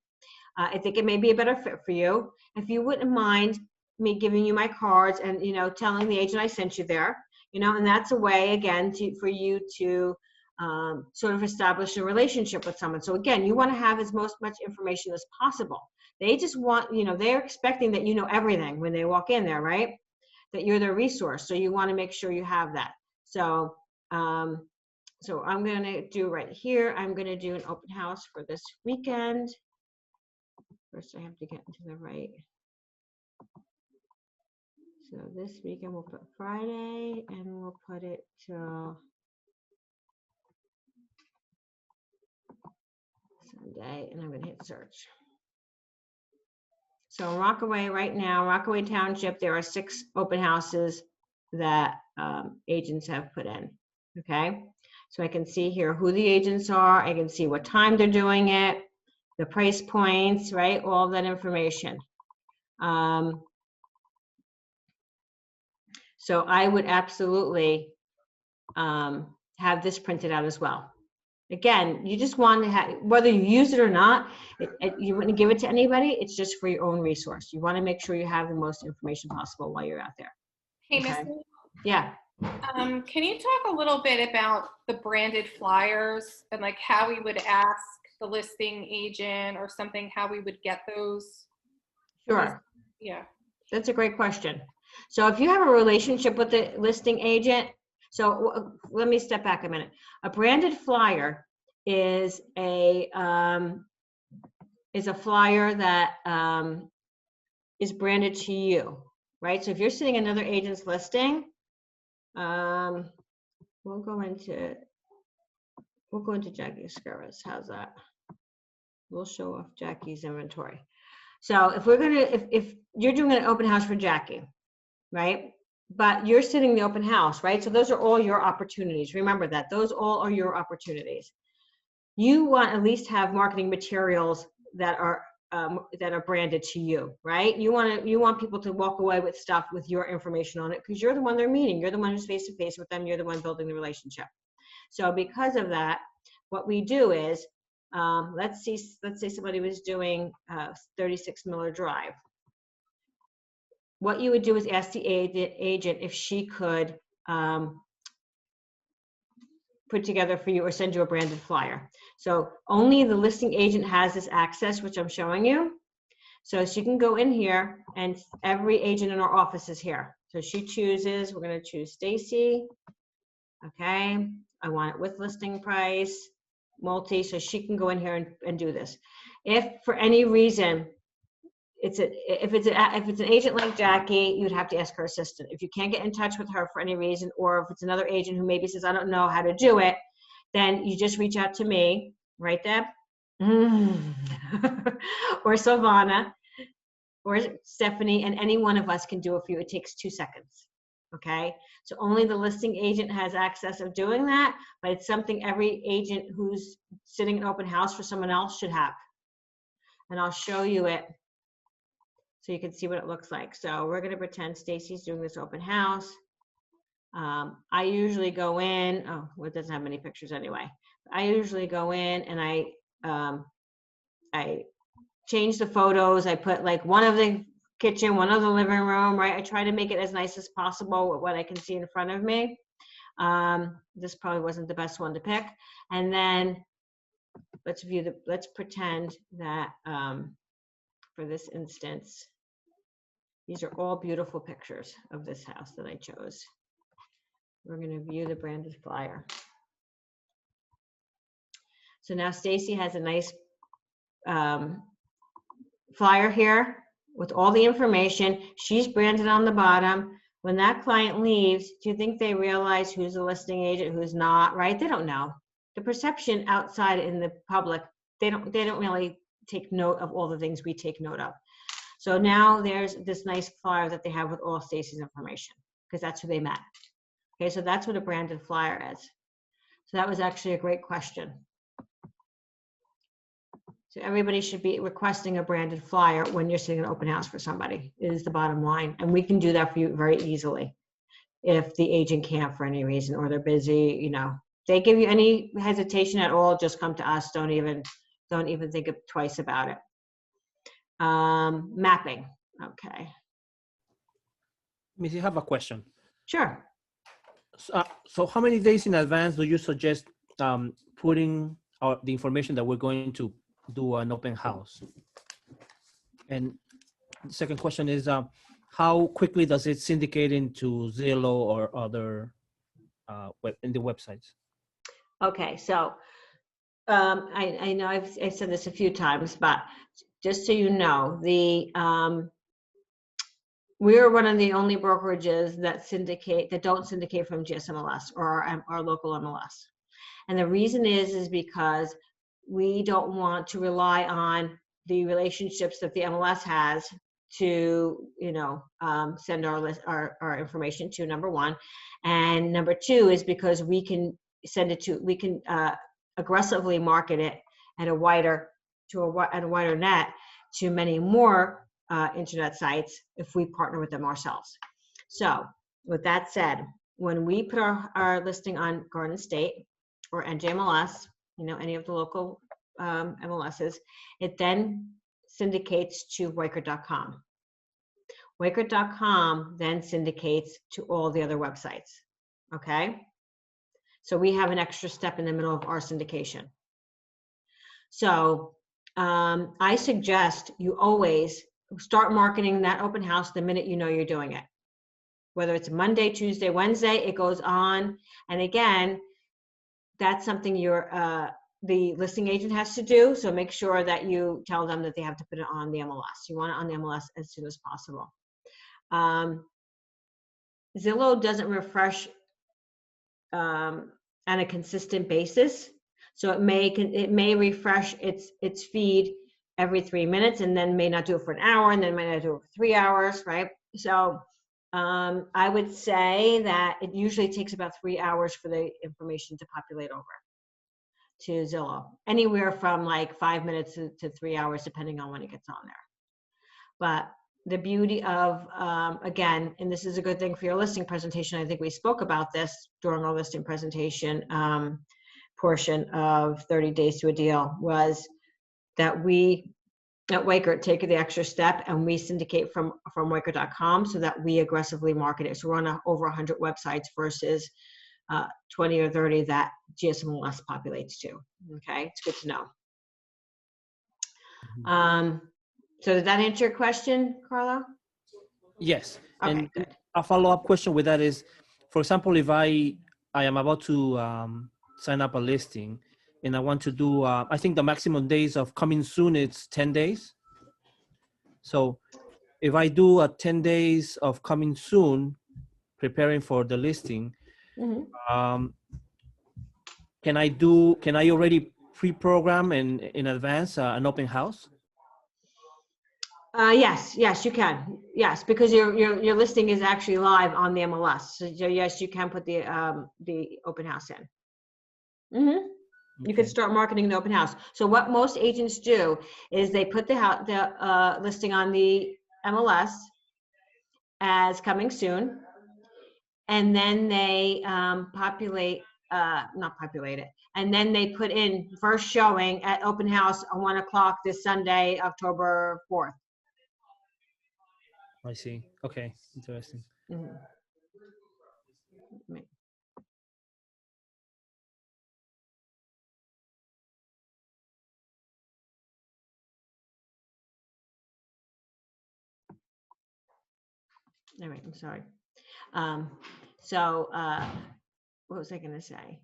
I think it may be a better fit for you. If you wouldn't mind me giving you my cards and, you know, telling the agent I sent you there, you know, and that's a way, again, for you to sort of establish a relationship with someone. So again, you want to have as much information as possible. They just want, you know, they're expecting that you know everything when they walk in there, right? That you're their resource. So you want to make sure you have that. So, so I'm going to do right here, I'm going to do an open house for this weekend. First, I have to get into the right. So this weekend we'll put Friday and we'll put it till Sunday, and I'm going to hit search. So in Rockaway right now, Rockaway Township, there are 6 open houses that agents have put in. Okay, so I can see here who the agents are. I can see what time they're doing it, the price points, right? All of that information. So I would absolutely have this printed out as well. Again, you just want to have, whether you use it or not, you wouldn't give it to anybody. It's just for your own resource. You want to make sure you have the most information possible while you're out there. Hey, Okay. Missy, Yeah. can you talk a little bit about the branded flyers and like how we would ask the listing agent or something, how we would get those? Sure. Yeah. That's a great question. So if you have a relationship with the listing agent, so let me step back a minute. A branded flyer is a flyer that is branded to you, right? So if you're sitting another agent's listing, we'll go into Jackie Escurras. How's that? We'll show off Jackie's inventory. So if we're gonna, if you're doing an open house for Jackie, right? But you're sitting the open house, right? So those are all your opportunities. Remember that. Those all are your opportunities. You want at least have marketing materials that are branded to you, right? You want people to walk away with stuff with your information on it because you're the one they're meeting. You're the one who's face to face with them. You're the one building the relationship. So because of that, what we do is, let's say somebody was doing 36 Miller Drive. What you would do is ask the agent if she could put together for you or send you a branded flyer. So only the listing agent has this access, which I'm showing you. So she can go in here and every agent in our office is here. So she chooses, we're going to choose Stacy. Okay, I want it with listing price, multi, so she can go in here and do this. If for any reason, if it's an agent like Jackie, you'd have to ask her assistant. If you can't get in touch with her for any reason, or if it's another agent who maybe says, I don't know how to do it, then you just reach out to me, right, Deb? Or Silvana, or Stephanie, and any one of us can do it for you. It takes 2 seconds, okay? So only the listing agent has access of doing that, but it's something every agent who's sitting an open house for someone else should have. And I'll show you it so you can see what it looks like. So we're going to pretend Stacy's doing this open house. I usually go in, oh, well, it doesn't have many pictures anyway. I usually go in and I change the photos. I put like one of the kitchen, one of the living room, right? I try to make it as nice as possible with what I can see in front of me. This probably wasn't the best one to pick. And then let's pretend that for this instance, these are all beautiful pictures of this house that I chose. We're going to view the branded flyer. So now Stacy has a nice flyer here with all the information. She's branded on the bottom. When that client leaves, do you think they realize who's a listing agent, who's not, right? They don't know. The perception outside in the public, they don't really take note of all the things we take note of. So now there's this nice flyer that they have with all Stacy's information because that's who they met. Okay, so that's what a branded flyer is. So that was actually a great question. So everybody should be requesting a branded flyer when you're sitting an open house for somebody, is the bottom line. And we can do that for you very easily. If the agent can't for any reason, or they're busy, you know, they give you any hesitation at all, just come to us. Don't even think twice about it. Mapping. Okay, Missy, I have a question. sure. So how many days in advance do you suggest putting the information that we're going to do an open house? And the second question is, how quickly does it syndicate into Zillow or other in the websites? Okay, so I know I've said this a few times, but just so you know, we're one of the only brokerages that don't syndicate from GSMLS or our local MLS. And the reason is because we don't want to rely on the relationships that the MLS has to, send our information to, number one. And number two is because we can aggressively market it at a wider net to many more internet sites if we partner with them ourselves. So with that said, when we put our listing on Garden State or NJMLS, any of the local MLSs, it then syndicates to Weichert.com. Weichert.com then syndicates to all the other websites. Okay? So we have an extra step in the middle of our syndication. So I suggest you always start marketing that open house the minute you know you're doing it. Whether it's Monday, Tuesday, Wednesday, it goes on. And again, that's something the listing agent has to do. So make sure that you tell them that they have to put it on the MLS. You want it on the MLS as soon as possible. Zillow doesn't refresh on a consistent basis. So it may refresh its feed every 3 minutes and then may not do it for an hour and then may not do it for 3 hours, right? So I would say that it usually takes about 3 hours for the information to populate over to Zillow. Anywhere from like 5 minutes to 3 hours, depending on when it gets on there. But the beauty of, again, and this is a good thing for your listing presentation, I think we spoke about this during our listing presentation portion of 30 days to a deal, was that we at Weichert take the extra step and we syndicate from Weichert.com so that we aggressively market it. So we're on over 100 websites versus 20 or 30 that GSMLS populates to. Okay, it's good to know. So did that answer your question, Carlo? Yes. Okay, And good. a follow-up question with that is, for example, if I am about to sign up a listing and I want to do, I think the maximum days of coming soon, it's 10 days. So if I do a 10 days of coming soon, preparing for the listing, can I already pre-program in advance an open house? Yes, you can. Yes, because your listing is actually live on the MLS. So yes, you can put the open house in. You could start marketing the open house. So what most agents do is they put the listing on the MLS as coming soon, and then they not populate it, and then they put in first showing at open house on 1 o'clock this Sunday, October 4th. I see. Okay, interesting. All right, I'm sorry. What was I going to say?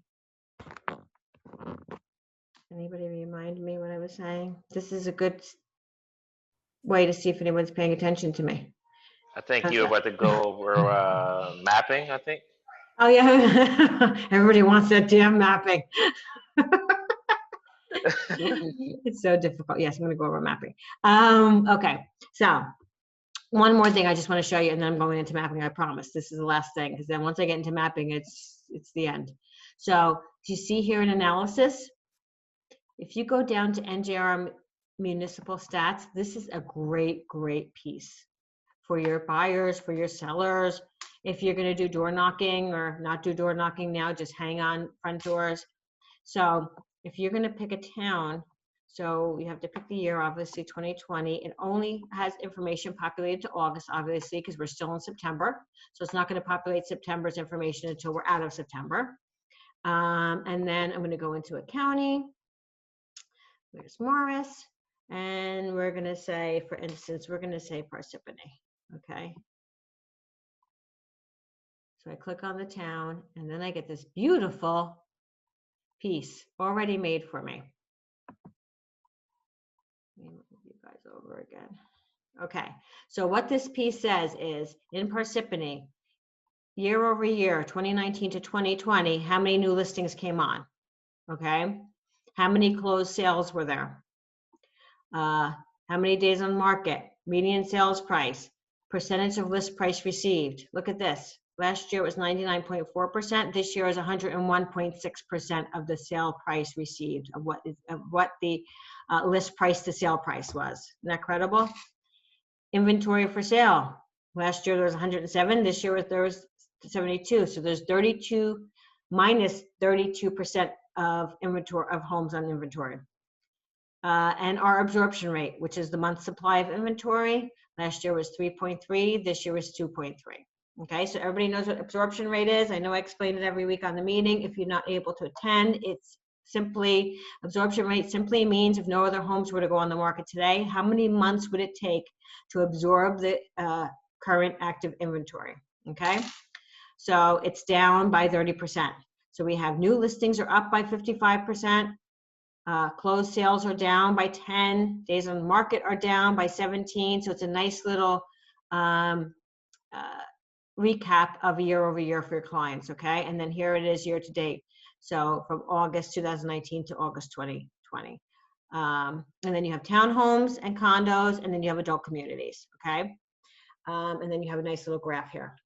Anybody remind me what I was saying? This is a good way to see if anyone's paying attention to me. I think you were about to go over mapping, I think. Oh yeah, everybody wants that damn mapping. It's so difficult. Yes, I'm going to go over mapping. Okay, so one more thing I just want to show you, and then I'm going into mapping. I promise. This is the last thing, because then once I get into mapping, it's the end. So do you see here in analysis? If you go down to NJR municipal stats, this is a great piece for your buyers, for your sellers. If you're going to do door knocking or not do door knocking now, just hang on front doors. So if you're going to pick a town So you have to pick the year, obviously 2020. It only has information populated to August, obviously, because we're still in September. So it's not going to populate September's information until we're out of September. And then I'm going to go into a county. There's Morris. And we're going to say, for instance, we're going to say Parsippany. Okay. So I click on the town, and then I get this beautiful piece already made for me. Let me move you guys over again. Okay, so what this piece says is, in Parsippany, year over year, 2019 to 2020, how many new listings came on? Okay, how many closed sales were there? How many days on market? Median sales price, percentage of list price received. Look at this. Last year it was 99.4%. This year is 101.6% of the sale price received of what the list price to sale price was. Isn't that credible? Inventory for sale. Last year there was 107. This year there was 72. So there's 32 minus 32% of inventory of homes on inventory. And our absorption rate, which is the month supply of inventory. Last year was 3.3. This year was 2.3. Okay, so everybody knows what absorption rate is. I know I explain it every week on the meeting. If you're not able to attend, it's simply, absorption rate simply means if no other homes were to go on the market today, how many months would it take to absorb the current active inventory? Okay, so it's down by 30%. So we have new listings are up by 55%. Closed sales are down by 10. Days on the market are down by 17. So it's a nice little recap of year over year for your clients, okay? And then here it is year to date. So from August 2019 to August 2020. And then you have townhomes and condos, and then you have adult communities, okay? And then you have a nice little graph here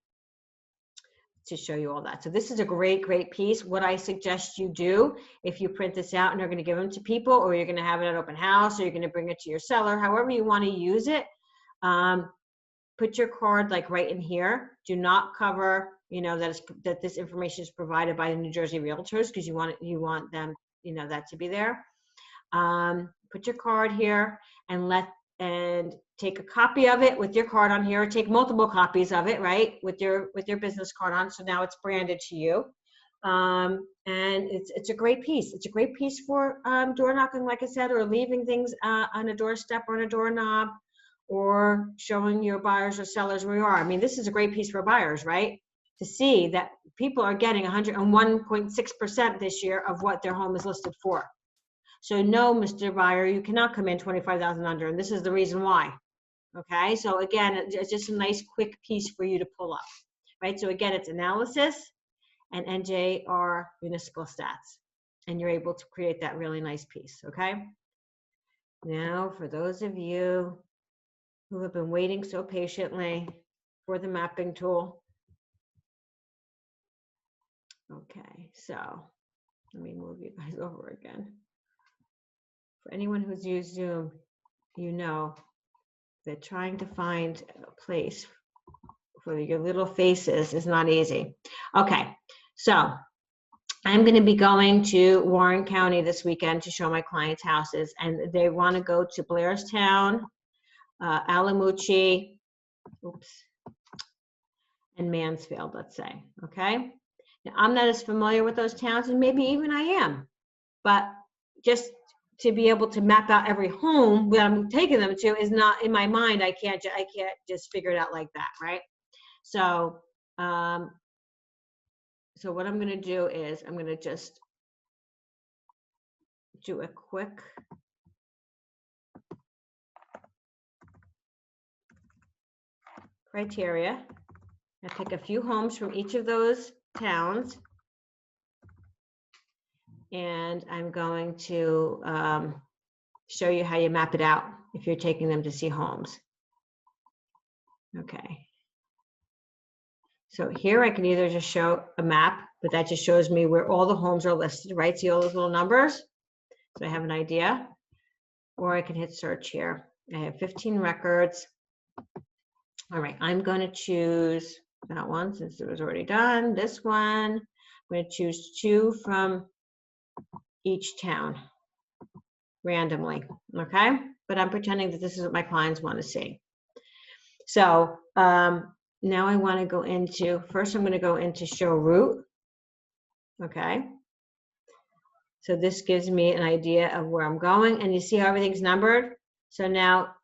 to show you all that. So this is a great, great piece. What I suggest you do, if you print this out and you're going to give them to people, or you're going to have it at open house, or you're going to bring it to your seller, however you want to use it, put your card like right in here. Do not cover, you know, that this information is provided by the New Jersey Realtors, because you want them, you know, that to be there. Put your card here and take a copy of it with your card on here, or take multiple copies of it, right, with your business card on. So now it's branded to you. And it's a great piece. It's a great piece for door knocking, like I said, or leaving things on a doorstep or on a doorknob, or showing your buyers or sellers where you are. I mean, this is a great piece for buyers, right? To see that people are getting 101.6% this year of what their home is listed for. So no, Mr. Buyer, you cannot come in 25,000 under, and this is the reason why. Okay, so again, it's just a nice quick piece for you to pull up, right? So again, it's analysis and NJR municipal stats, and you're able to create that really nice piece, okay? Now, for those of you who have been waiting so patiently for the mapping tool. Okay, so let me move you guys over again. For anyone who's used Zoom, you know that trying to find a place for your little faces is not easy. Okay, so I'm going to be going to Warren County this weekend to show my clients houses, and they want to go to Blairstown, Alamucci, and Mansfield, let's say, okay? Now, I'm not as familiar with those towns, and maybe even I am, but just to be able to map out every home that I'm taking them to is not in my mind. I can't just figure it out like that, right? So, so what I'm going to do is I'm going to just do a quick criteria. I pick a few homes from each of those towns, and I'm going to show you how you map it out if you're taking them to see homes. Okay. So here I can either just show a map, but that just shows me where all the homes are listed, right? See all those little numbers? So I have an idea. Or I can hit search here. I have 15 records. All right, I'm going to choose that one since it was already done. This one, I'm going to choose 2 from each town. randomly, okay? But I'm pretending that this is what my clients want to see. So now I want to go into, first I'm going to go into show route, okay? So this gives me an idea of where I'm going, and you see how everything's numbered? So now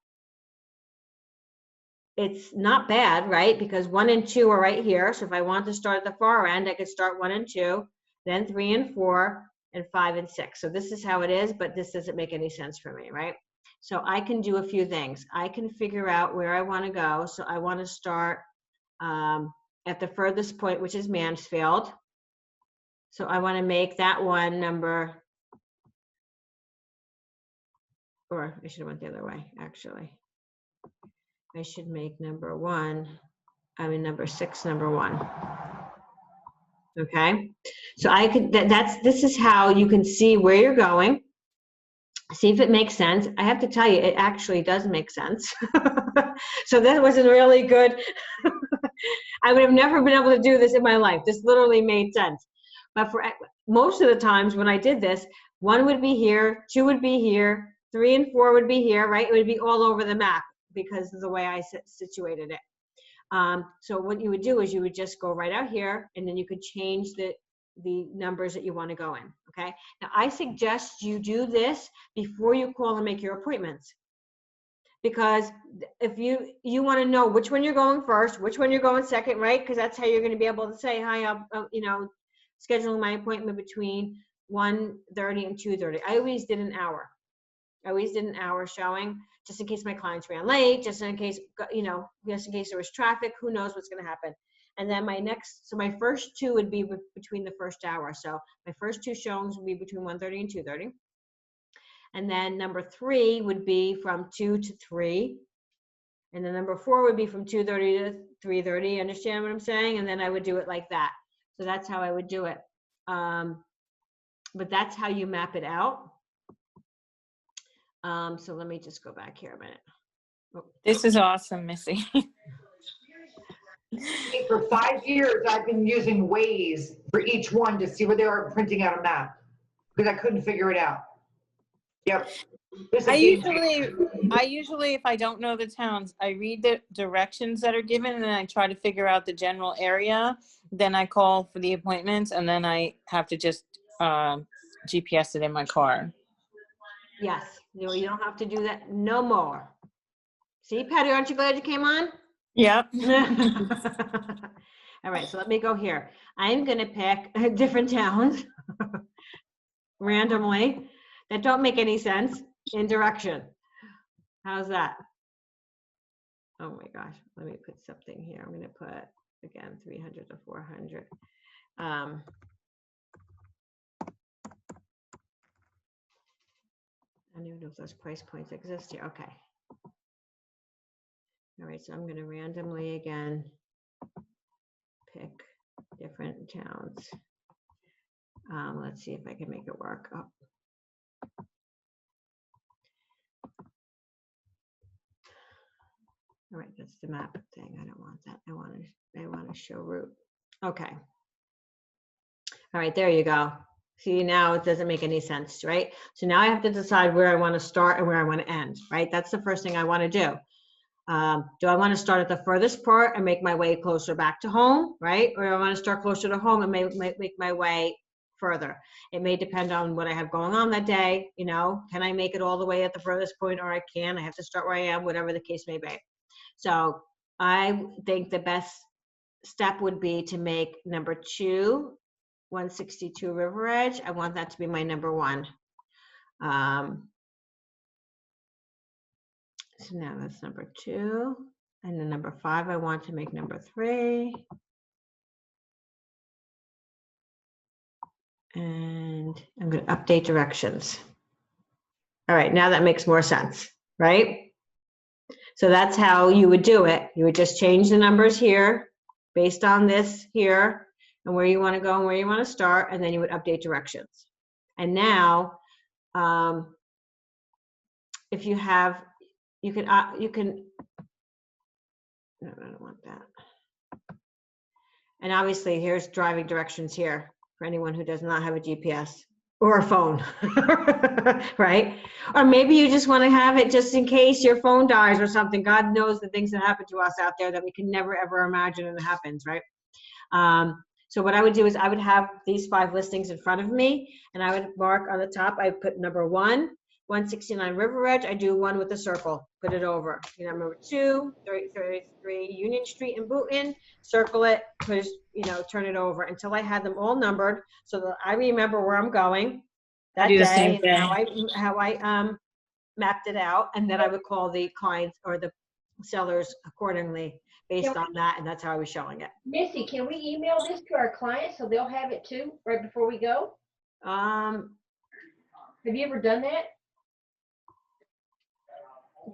it's not bad, right? Because 1 and 2 are right here. So if I want to start at the far end, I could start 1 and 2, then 3 and 4, and 5 and 6. So this is how it is, but this doesn't make any sense for me, right? So I can do a few things. I can figure out where I want to go. So I want to start at the furthest point, which is Mansfield. So I want to make that one number, or I should have went the other way, actually. I should make number 6, number 1. Okay, so I could, this is how you can see where you're going, see if it makes sense. I have to tell you, it actually does make sense. So that wasn't really good. I would have never been able to do this in my life. This literally made sense. But for most of the times when I did this, 1 would be here, 2 would be here, 3 and 4 would be here, right? It would be all over the map because of the way I situated it. So what you would do is you would just go right out here, and then you could change the numbers that you want to go in, okay? Now, I suggest you do this before you call and make your appointments. Because if you want to know which one you're going first, which one you're going second, right? Because that's how you're going to be able to say, hi, I'm scheduling my appointment between 1:30 and 2:30. I always did an hour. I always did an hour showing, just in case my clients ran late, just in case, just in case there was traffic, who knows what's going to happen. And then my first 2 would be between the first hour. So my first 2 showings would be between 1:30 and 2:30. And then number 3 would be from 2 to 3. And then number 4 would be from 2:30 to 3:30. Understand what I'm saying? And then I would do it like that. So that's how I would do it. But that's how you map it out. So let me just go back here a minute. Oh. This is awesome, Missy. For 5 years, I've been using Waze for each one to see where they are printing out a map because I couldn't figure it out. Yep. I usually, if I don't know the towns, I read the directions that are given and then I try to figure out the general area. Then I call for the appointments and then I have to just GPS it in my car. Yes, you don't have to do that no more. See, Patty, aren't you glad you came on? Yep. All right, so let me go here. I'm going to pick different towns randomly that don't make any sense in direction. How's that? Oh my gosh, let me put something here. I'm going to put, again, 300 to 400. I don't even know if those price points exist here. Okay. All right, so I'm going to randomly again pick different towns. Let's see if I can make it work. Oh. All right, that's the map thing. I don't want that. I want to show route. Okay. All right, there you go. See, now it doesn't make any sense, right? So now I have to decide where I want to start and where I want to end, right? That's the first thing I want to do. Do I want to start at the furthest part and make my way closer back to home, right? Or do I want to start closer to home and make my way further? It may depend on what I have going on that day. Can I make it all the way at the furthest point, or I have to start where I am, whatever the case may be. So I think the best step would be to make number 2, 162 River Edge. I want that to be my number 1. So now that's number 2. And then number 5, I want to make number 3. And I'm going to update directions. All right, now that makes more sense, right? So that's how you would do it. You would just change the numbers here based on this here and where you want to go and where you want to start, and then you would update directions. And now, if you have, you can, no, I don't want that. And obviously here's driving directions here for anyone who does not have a GPS. or a phone, right? Or maybe you just want to have it just in case your phone dies or something. God knows the things that happen to us out there that we can never, ever imagine it happens, right? So what I would do is I would have these 5 listings in front of me, and I would mark on the top, I put number 1, 169 River Edge. I do 1 with a circle, put it over. You know, number 2, 33 Union Street in Boonton, circle it, put, you know, turn it over until I had them all numbered so that I remember where I'm going that do the day same and how I mapped it out, and then I would call the clients or the sellers accordingly based on that, and that's how I was showing it. Missy, can we email this to our clients so they'll have it too right before we go? Have you ever done that?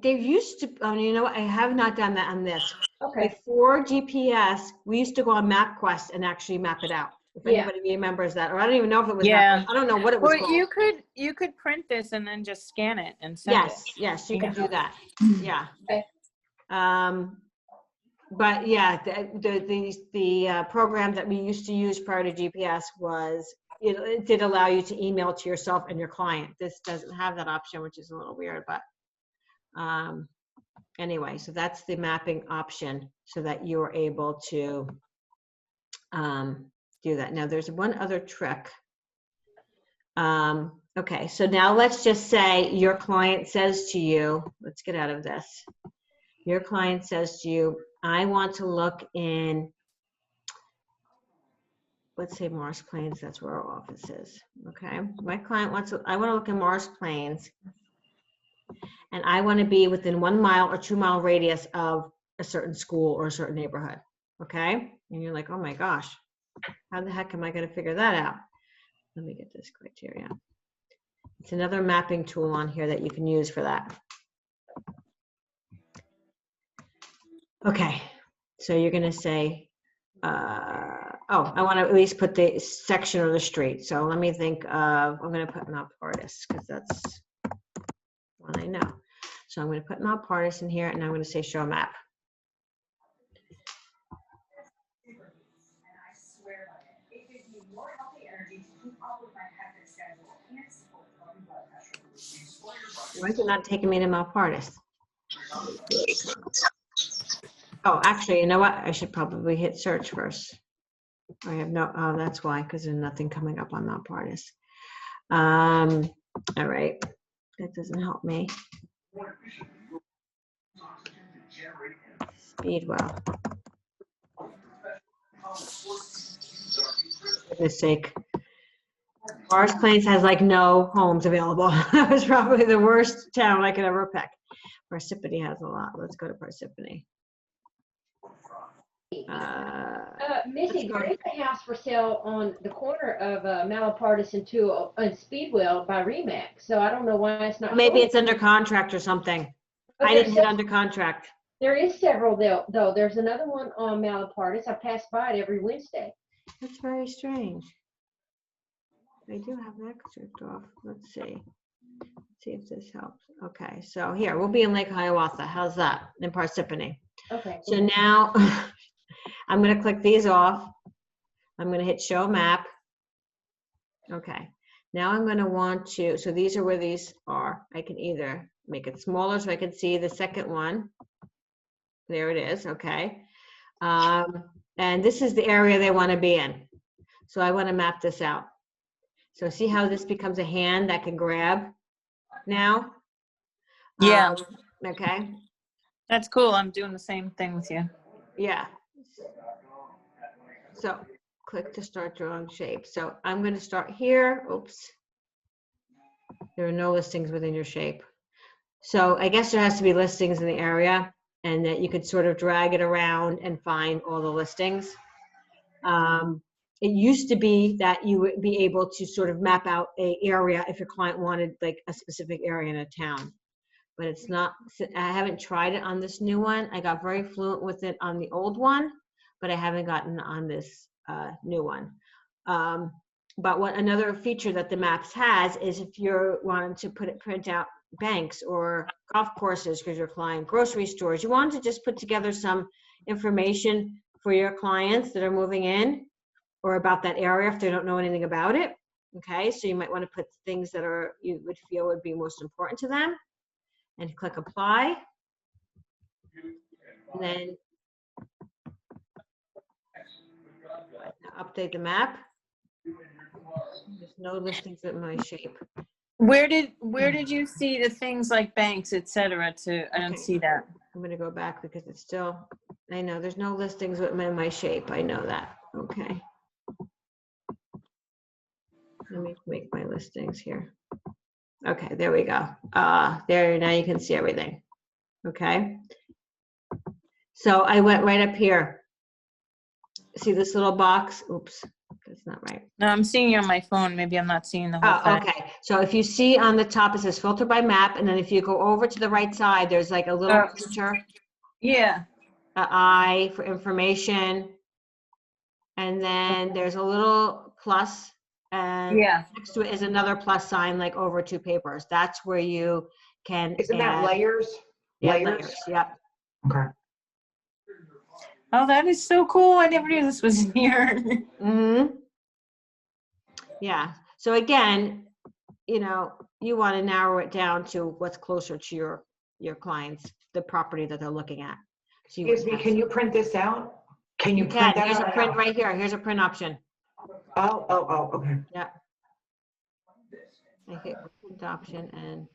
There used to, you know what, I have not done that on this. Okay. Before GPS, we used to go on MapQuest and actually map it out. If Yeah. anybody remembers that, or I don't even know if it was Yeah. MapQuest. I don't know what it was Or called. you could print this and then just scan it and send it. Yes, you could do that. Yeah. Okay. But yeah, the program that we used to use prior to GPS was, it did allow you to email to yourself and your client. This doesn't have that option, which is a little weird, but anyway, so that's the mapping option so that you are able to do that. Now there's one other trick. Okay, so now let's just say your client says to you, let's get out of this. Your client says to you, I want to look in, let's say Morris Plains, that's where our office is, okay? My client wants to, I want to look in Morris Plains, and I want to be within 1 mile or 2 mile radius of a certain school or a certain neighborhood, okay? And you're like, oh my gosh, how the heck am I going to figure that out? Let me get this criteria. It's another mapping tool on here that you can use for that. Okay, so you're going to say, oh, I want to at least put the section or the street. So let me think of, I'm going to put Mount Pardis because that's one I know. So I'm going to put Mount Pardis in here, and I'm going to say show map. Why is it not taking me to Mount Pardis? Oh, actually, you know what? I should probably hit search first. I have no, oh, that's why, because there's nothing coming up on Mount Pardis. All right, that doesn't help me. Speedwell. For goodness sake. Morris Plains has like no homes available. That was probably the worst town I could ever pick. Parsippany has a lot. Let's go to Parsippany. Missy, there is a house for sale on the corner of Malapardis and Speedwell by Remax. So I don't know why it's not. Maybe sold. it's under contract or something. Okay, I didn't hit under contract. There is several though. There's another one on Malapardis. I pass by it every Wednesday. That's very strange. I do have that checked off. Let's see. Let's see if this helps. Okay, so here, we'll be in Lake Hiawatha. How's that? In Parsippany. Okay. So now I'm going to click these off. I'm going to hit show map. Okay. Now I'm going to want to, so these are where these are. I can either make it smaller so I can see the second one. There it is. Okay. And this is the area they want to be in. So I want to map this out. So see how this becomes a hand that can grab now? Yeah. Okay. That's cool. I'm doing the same thing with you. Yeah. So click to start drawing shape. So I'm going to start here. Oops. There are no listings within your shape. So I guess there has to be listings in the area, and that you could sort of drag it around and find all the listings. It used to be that you would be able to sort of map out an area if your client wanted like a specific area in a town, but it's not, I haven't tried it on this new one. I got very fluent with it on the old one, but I haven't gotten on this new one. But what another feature that the maps has is if you're wanting to print out banks or golf courses because your client, grocery stores, you want to just put together some information for your clients that are moving in, or about that area if they don't know anything about it. Okay, so you might want to put things that are you would feel would be most important to them, and click apply. And then update the map. There's no listings in my shape. Where did you see the things like banks, et cetera, I don't Okay. see that. I'm gonna go back because it's still, I know there's no listings with my shape. I know that. Okay. Let me make my listings here. Okay, there we go. There, now you can see everything. Okay. So I went right up here. See this little box? Oops, that's not right. No, I'm seeing you on my phone. Maybe I'm not seeing the whole Oh, thing. okay. So if you see on the top, it says filter by map, and then if you go over to the right side, there's like a little picture, Yeah. an eye for information, and then there's a little plus, and Yeah. next to it is another plus sign, like over two papers. That's where you can Isn't that add layers? yeah, Layers? layers. Yep. Okay. Oh, that is so cool. I never knew this was here. Mm-hmm. Yeah. So again, you know, you want to narrow it down to what's closer to your clients, the property that they're looking at. So you Excuse me, can you print this out? Can you can. print that Here's a out? print right here. Here's a print option. Oh, okay. Yeah. I hit print option and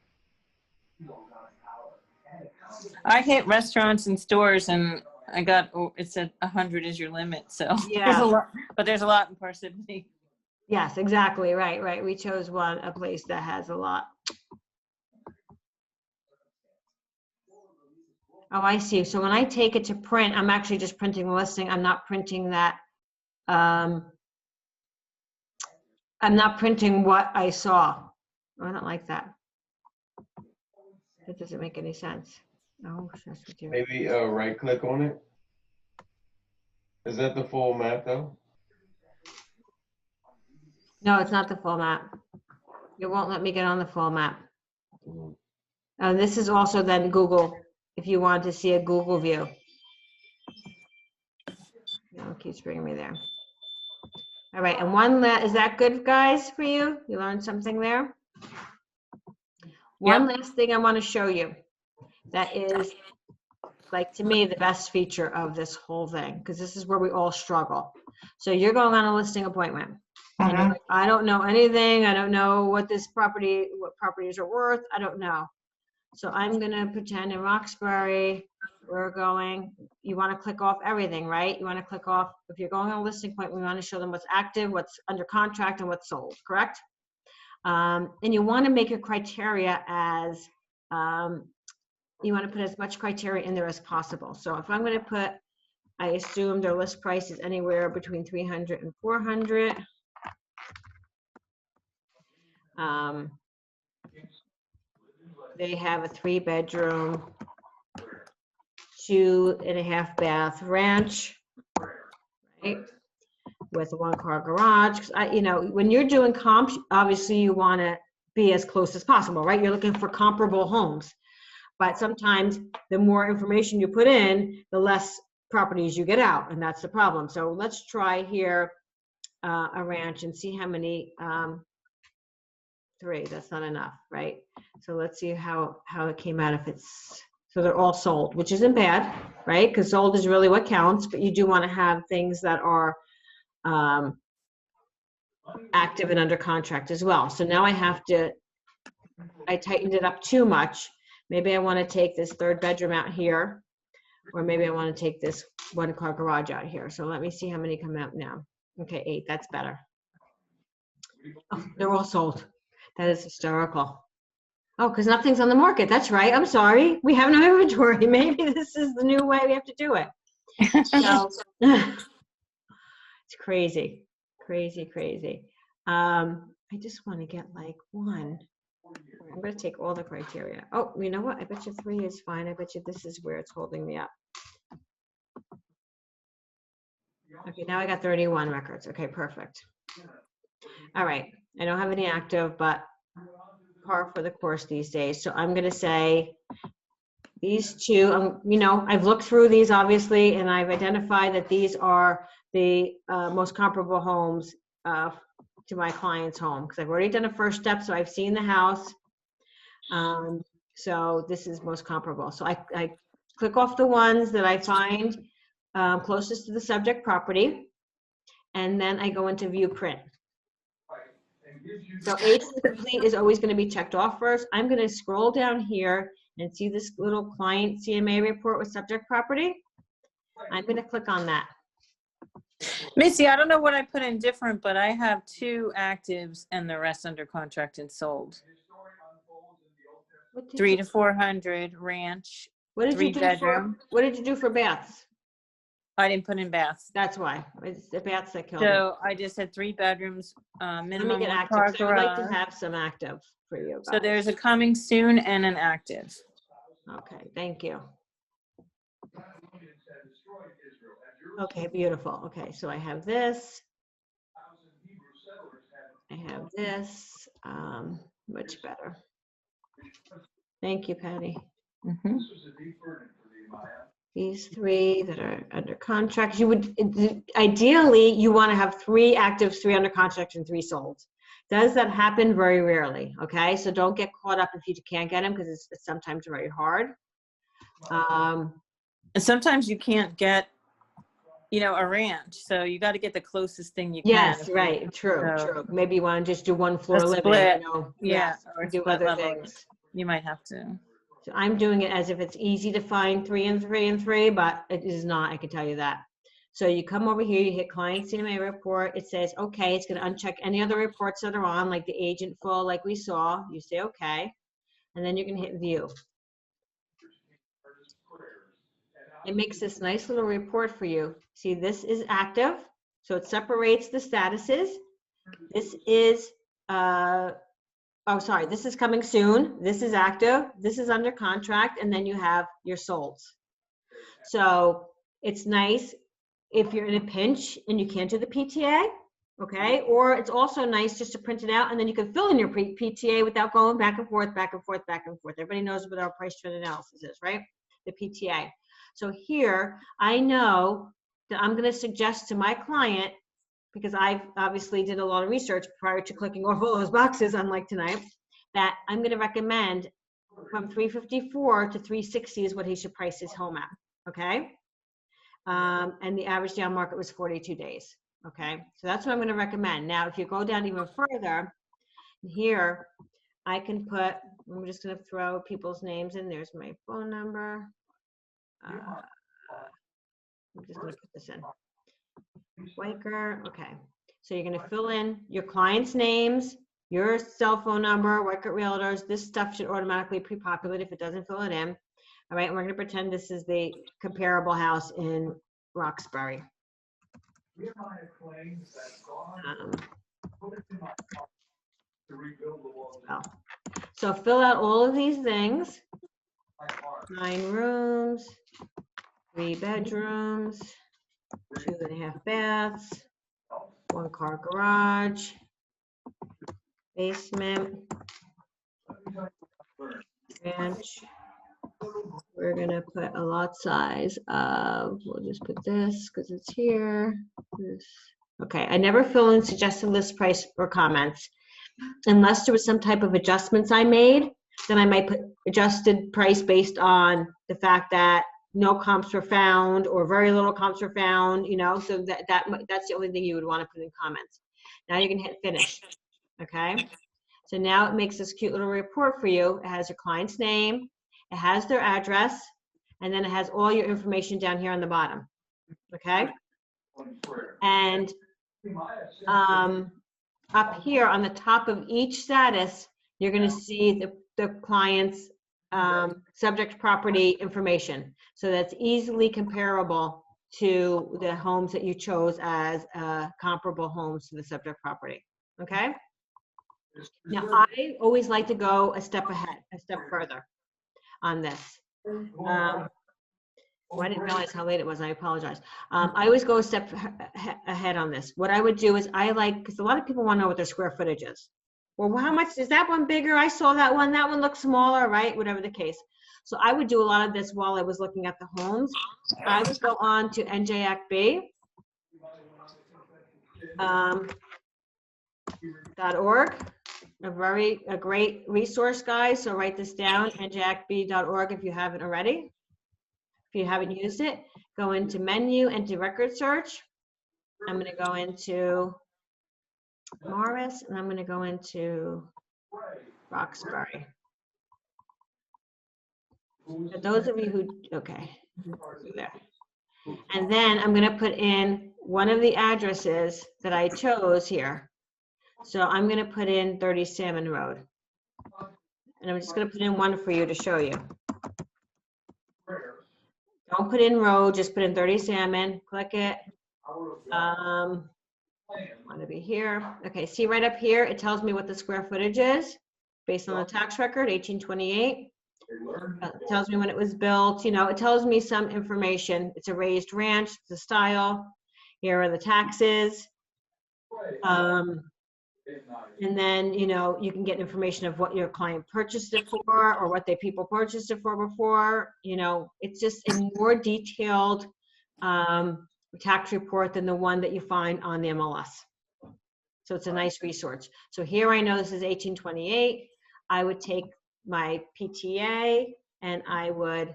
I hit restaurants and stores and I got, it said 100 is your limit. So there's yeah. a lot, but there's a lot in Parsippany. Yes, exactly. Right. We chose a place that has a lot. Oh, I see. So when I take it to print, I'm actually just printing the listing. I'm not printing that. I'm not printing what I saw. I don't like that. That doesn't make any sense. Oh, that's what you. Maybe right click on it. Is that the full map though? No, it's not the full map. It won't let me get on the full map. This is also then Google, if you want to see a Google view. No, it keeps bringing me there. All right, and is that good, guys, for you? You learned something there? One last thing I want to show you that is, like, to me, the best feature of this whole thing, because this is where we all struggle. So you're going on a listing appointment. And you're like, I don't know anything. I don't know what properties are worth. I don't know. So I'm going to pretend in Roxbury, you want to click off everything, right? You want to click off, if you're going on a listing appointment, we want to show them what's active, what's under contract, and what's sold, correct? And you want to make your criteria as, you want to put as much criteria in there as possible. So if I'm going to put, I assume their list price is anywhere between 300 and 400. They have a 3-bedroom, 2.5 bath ranch, right? With a 1-car garage. 'Cause when you're doing comps, obviously you want to be as close as possible, right? You're looking for comparable homes. But sometimes the more information you put in, the less properties you get out, and that's the problem. So let's try here a ranch and see how many. 3, that's not enough, right? So let's see how it came out if it's, so they're all sold, which isn't bad, right? Because sold is really what counts, but you do want to have things that are active and under contract as well. So now I tightened it up too much. Maybe I want to take this 3rd bedroom out here, or maybe I want to take this 1-car garage out here. So let me see how many come out now. Okay, 8, that's better. Oh, they're all sold. That is hysterical. Oh, because nothing's on the market. That's right. I'm sorry. We have no inventory. Maybe this is the new way we have to do it. So it's crazy. I just want to get like 1. I'm going to take all the criteria. Oh, you know what? I bet you 3 is fine. I bet you this is where it's holding me up. Okay, now I got 31 records. Okay, perfect. All right. I don't have any active, but par for the course these days. So I'm going to say these 2, I've looked through these obviously, and I've identified that these are the most comparable homes to my client's home because I've already done a first step, so I've seen the house. So this is most comparable. So I click off the ones that I find closest to the subject property, and then I go into view print. So A to complete is always going to be checked off first. I'm going to scroll down here and see this little client CMA report with subject property. I'm going to click on that. Missy, I don't know what I put in different, but I have 2 actives and the rest under contract and sold. 3 to 400 ranch, What did 3 you do bedroom. What did you do for baths? I didn't put in baths. That's why. It's the baths that killed me. So I just had 3 bedrooms, Let me minimum get 1 active. car So I'd like to garage. have some active for you So guys. there's a coming soon and an active. Okay, thank you. Okay, beautiful. Okay, so I have this. I have this. Much better. Thank you, Patty. Mhm. These 3 that are under contract, you would, ideally, you want to have 3 actives, 3 under contract, and 3 sold. Does that happen? Very rarely, okay? So don't get caught up if you can't get them because it's sometimes very hard. And sometimes you can't get, a ranch. So you got to get the closest thing you can. Yes, right, true, So- true. Maybe you want to just do 1 floor A living, split, yeah, or do split other level. things. You might have to. So I'm doing it as if it's easy to find 3 and 3 and 3, but it is not, I can tell you that. So you come over here, you hit client CMA report. It says, okay, it's going to uncheck any other reports that are on, like the agent full, like we saw. You say, okay. And then you're going to hit view. It makes this nice little report for you. See, this is active. So it separates the statuses. This is, oh, sorry, this is coming soon. This is active. This is under contract. And then you have your solds. So it's nice if you're in a pinch and you can't do the PTA, okay? Or it's also nice just to print it out and then you can fill in your PTA without going back and forth, back and forth, back and forth. Everybody knows what our price trend analysis is, right? The PTA. So here, I know that I'm going to suggest to my client, because I've obviously did a lot of research prior to clicking off all those boxes, unlike tonight, that I'm going to recommend from 354 to 360 is what he should price his home at, okay? And the average down market was 42 days, okay? So that's what I'm going to recommend. Now, if you go down even further, here, I can put, I'm just going to throw people's names in. There's my phone number. I'm just going to put this in. Weicker, okay. So you're going to fill in your client's names, your cell phone number, Weicker Realtors. This stuff should automatically pre-populate if it doesn't fill it in. All right, and we're going to pretend this is the comparable house in Roxbury. So fill out all of these things. 9 rooms, 3 bedrooms, 2.5 baths, 1 car garage, basement, ranch. We're gonna put a lot size of, we'll just put this because it's here. This. Okay, I never fill in suggested list price or comments unless there was some type of adjustments I made. Then I might put adjusted price based on the fact that no comps were found or very little comps were found, so that's the only thing you would want to put in comments. Now you can hit finish, okay? So now it makes this cute little report for you. It has your client's name, it has their address, and then it has all your information down here on the bottom, okay? And up here on the top of each status, you're going to see the client's subject property information. So that's easily comparable to the homes that you chose as comparable homes to the subject property, okay? Now, I always like to go a step ahead, a step further on this. Well, I didn't realize how late it was. I apologize. I always go a step ahead on this. What I would do is because a lot of people want to know what their square footage is. Well, how much is that one bigger? I saw that one looks smaller, right? Whatever the case. So I would do a lot of this while I was looking at the homes. I would go on to NJACB. A great resource, guys. So write this down, njacb.org if you haven't already. If you haven't used it, go into menu, into record search. I'm going to go into Morris, and I'm going to go into Roxbury. For those of you who, okay, there. And then I'm going to put in one of the addresses that I chose here. So I'm going to put in 30 Salmon Road. And I'm just going to put in one for you to show you. Don't put in road, just put in 30 Salmon, click it. Want to be here. Okay, see right up here, it tells me what the square footage is based on the tax record, 1828. It tells me when it was built, you know, it tells me some information. It's a raised ranch, the style. Here are the taxes. And then, you know, you can get information of what your client purchased it for or what people purchased it for before. You know, it's just a more detailed tax report than the one that you find on the MLS. So it's a nice resource. So here I know this is 1828. I would take my PTA and I would,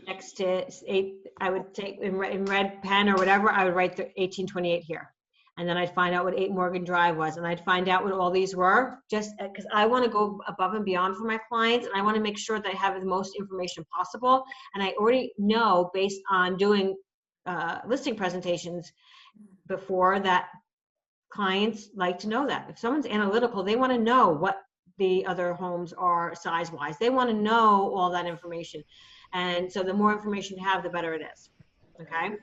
next to 8, I would take in red pen or whatever, I would write the 1828 here. And then I'd find out what 8 Morgan Drive was. And I'd find out what all these were, just because I want to go above and beyond for my clients. And I want to make sure that I have the most information possible. And I already know, based on doing listing presentations before, that clients like to know that. If someone's analytical, they want to know what the other homes are size-wise. They want to know all that information. And so the more information you have, the better it is. Okay?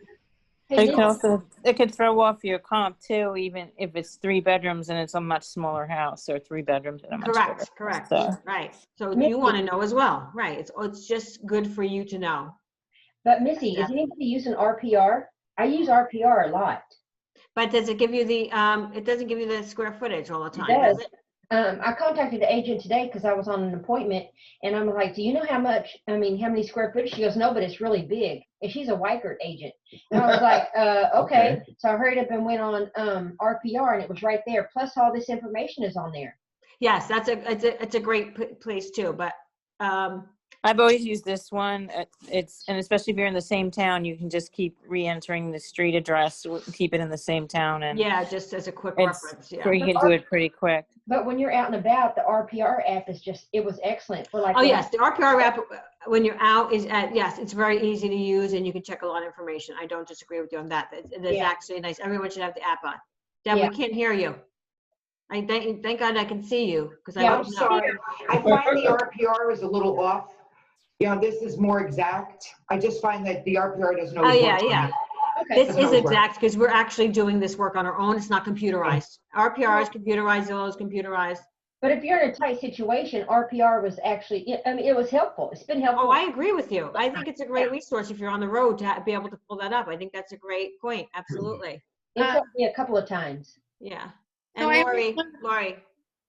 It could throw off your comp too, even if it's 3 bedrooms and it's a much smaller house, or 3 bedrooms and a much bigger house. Correct. So. Right. So you want to know as well. Right. It's just good for you to know. But Missy, is anybody using RPR? I use RPR a lot. But does it give you the, it doesn't give you the square footage all the time, It does. does it? I contacted the agent today because I was on an appointment, and I'm like, do you know how many square footage? She goes, no, but it's really big. And she's a Weikert agent. And I was like, okay. So I hurried up and went on RPR, and it was right there. Plus all this information is on there. Yes, it's a great place too, but I've always used this one. And especially if you're in the same town, you can just keep re-entering the street address, keep it in the same town, and yeah, just as a quick reference. Yeah. You can do it pretty quick. But when you're out and about, the RPR app it was excellent for like. Oh yes, the RPR app when you're out yes, it's very easy to use, and you can check a lot of information. I don't disagree with you on that. It is actually nice. Everyone should have the app on. Deb, we can't hear you. I thank God I can see you, because I'm sorry. I find the RPR is a little off. Yeah, this is more exact. I just find that the RPR doesn't always work. Yeah. Okay. This is exact because we're actually doing this work on our own. It's not computerized. RPR is computerized, Zillow is computerized. But if you're in a tight situation, RPR was actually, I mean, it was helpful. It's been helpful. Oh, I agree with you. I think it's a great resource if you're on the road to be able to pull that up. I think that's a great point. Absolutely. It helped me a couple of times. Yeah. And Lori,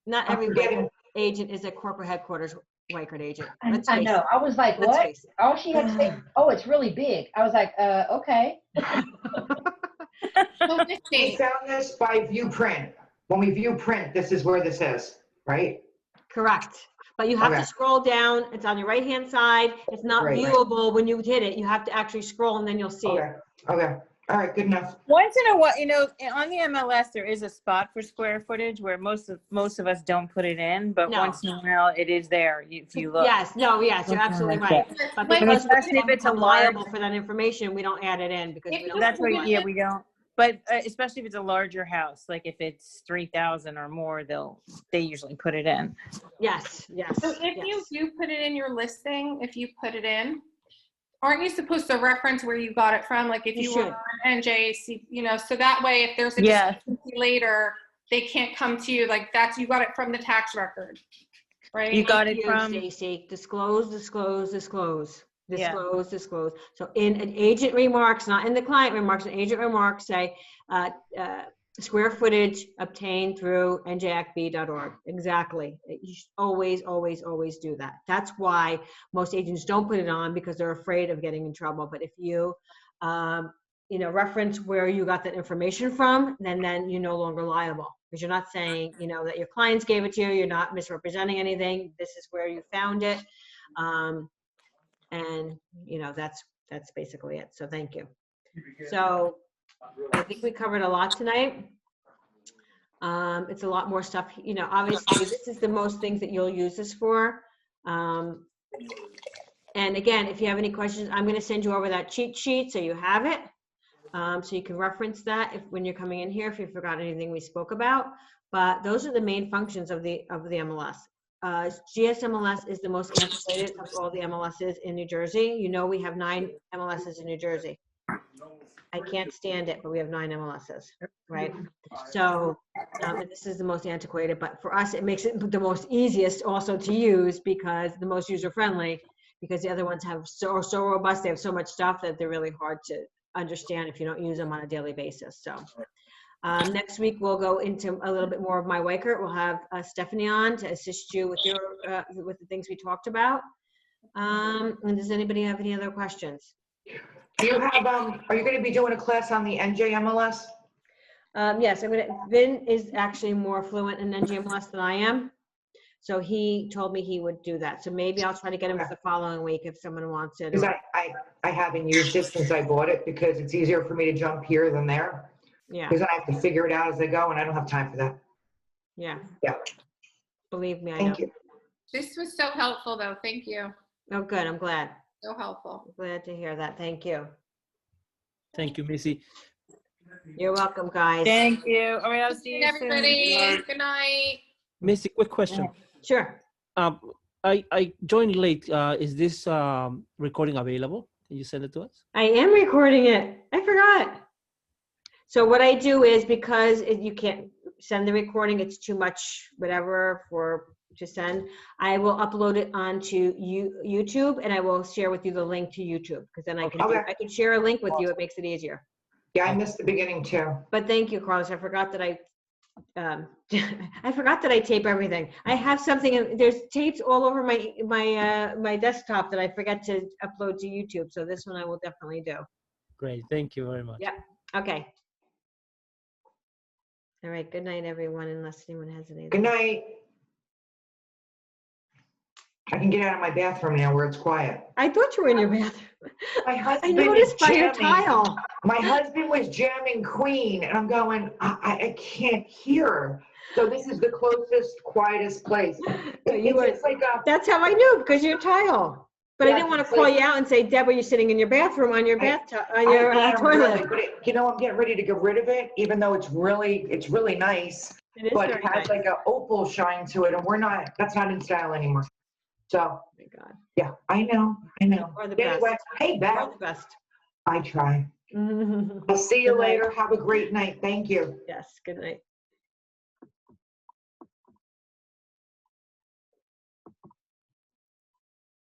not every agent is a corporate headquarters Weikert agent. I know. I was like, what? All she had to say, oh, it's really big. I was like, okay. We found this by view print. When we view print, this is where this is, right? Correct. But you have to scroll down. It's on your right-hand side. It's not viewable when you hit it. You have to actually scroll, and then you'll see it. Okay. All right, good enough. Once in a while, on the MLS, there is a spot for square footage where most of us don't put it in, but once in a while, it is there if you look. Yes, you're absolutely right. But because especially if it's liable for that information, we don't add it in because we don't. That's right. Yeah, we don't. But especially if it's a larger house, like if it's 3,000 or more, they usually put it in. Yes. So if you do put it in your listing, if you put it in, aren't you supposed to reference where you got it from? Like if you were on NJC, so that way if there's a discrepancy later, they can't come to you like you got it from the tax record, right? You got it from Stacy. Disclose. So in an agent remarks, not in the client remarks, an agent remarks say square footage obtained through njacb.org. Exactly. You should always do that. That's why most agents don't put it on, because they're afraid of getting in trouble. But if you reference where you got that information from, then you're no longer liable, because you're not saying, that your clients gave it to you. You're not misrepresenting anything. This is where you found it. And that's basically it. So thank you. So I think we covered a lot tonight. It's a lot more stuff, obviously this is the most things that you'll use this for. And again, if you have any questions, I'm going to send you over that cheat sheet so you have it. So you can reference that when you're coming in here, if you forgot anything we spoke about. But those are the main functions of the MLS. GSMLS is the most antiquated of all the MLSs in New Jersey. We have 9 MLSs in New Jersey. I can't stand it, but we have 9 MLSs, right? So this is the most antiquated, but for us, it makes it the most easiest also to use, because the most user-friendly, because the other ones have so robust, they have so much stuff that they're really hard to understand if you don't use them on a daily basis. So next week, we'll go into a little bit more of my Weichert. We'll have Stephanie on to assist you with with the things we talked about. And does anybody have any other questions? Do you have, are you going to be doing a class on the NJMLS? Yes, Vin is actually more fluent in NGMLS than I am. So he told me he would do that. So maybe I'll try to get him for the following week if someone wants it. Because I haven't used it since I bought it, because it's easier for me to jump here than there. Yeah. Because I have to figure it out as I go, and I don't have time for that. Yeah. Yeah. Believe me, I know. Thank you. This was so helpful, though. Thank you. Oh, good. I'm glad. So helpful. I'm glad to hear that. Thank you. Thank you, Missy. You're welcome, guys. Thank you. All right, I'll see Good you night, everybody. soon. Good night. Missy, quick question. Sure. I joined late. Is this recording available? Can you send it to us? I am recording it. I forgot. So what I do is, because you can't send the recording, it's too much, whatever, to send, I will upload it onto YouTube, and I will share with you the link to YouTube, because then I can share a link with you. It makes it easier. Yeah, I missed the beginning too. But thank you, Carlos. I forgot that I forgot that I tape everything. I have something. There's tapes all over my desktop that I forget to upload to YouTube. So this one I will definitely do. Great. Thank you very much. Yep. Okay. All right. Good night, everyone. Unless anyone has anything. Good night. I can get out of my bathroom now where it's quiet. I thought you were in your bathroom. My I husband noticed by your jamming. tile. My husband was jamming Queen, and I'm going, I can't hear. So this is the closest, quietest place. It's like that's how I knew, because your tile. But Yeah, I didn't want to it's call like- you out and say, Deb, are you sitting in your bathroom on your bathtub, on your I am toilet? really, but I'm getting ready to get rid of it, even though it's really nice. It is But very it has nice. like an opal shine to it, and that's not in style anymore. So, Oh my God. yeah, I know. You're the best. Anyway, hey, You're Beth, the best. I try. I'll see you Good night. later. Have a great night. Thank you. Yes. Good night.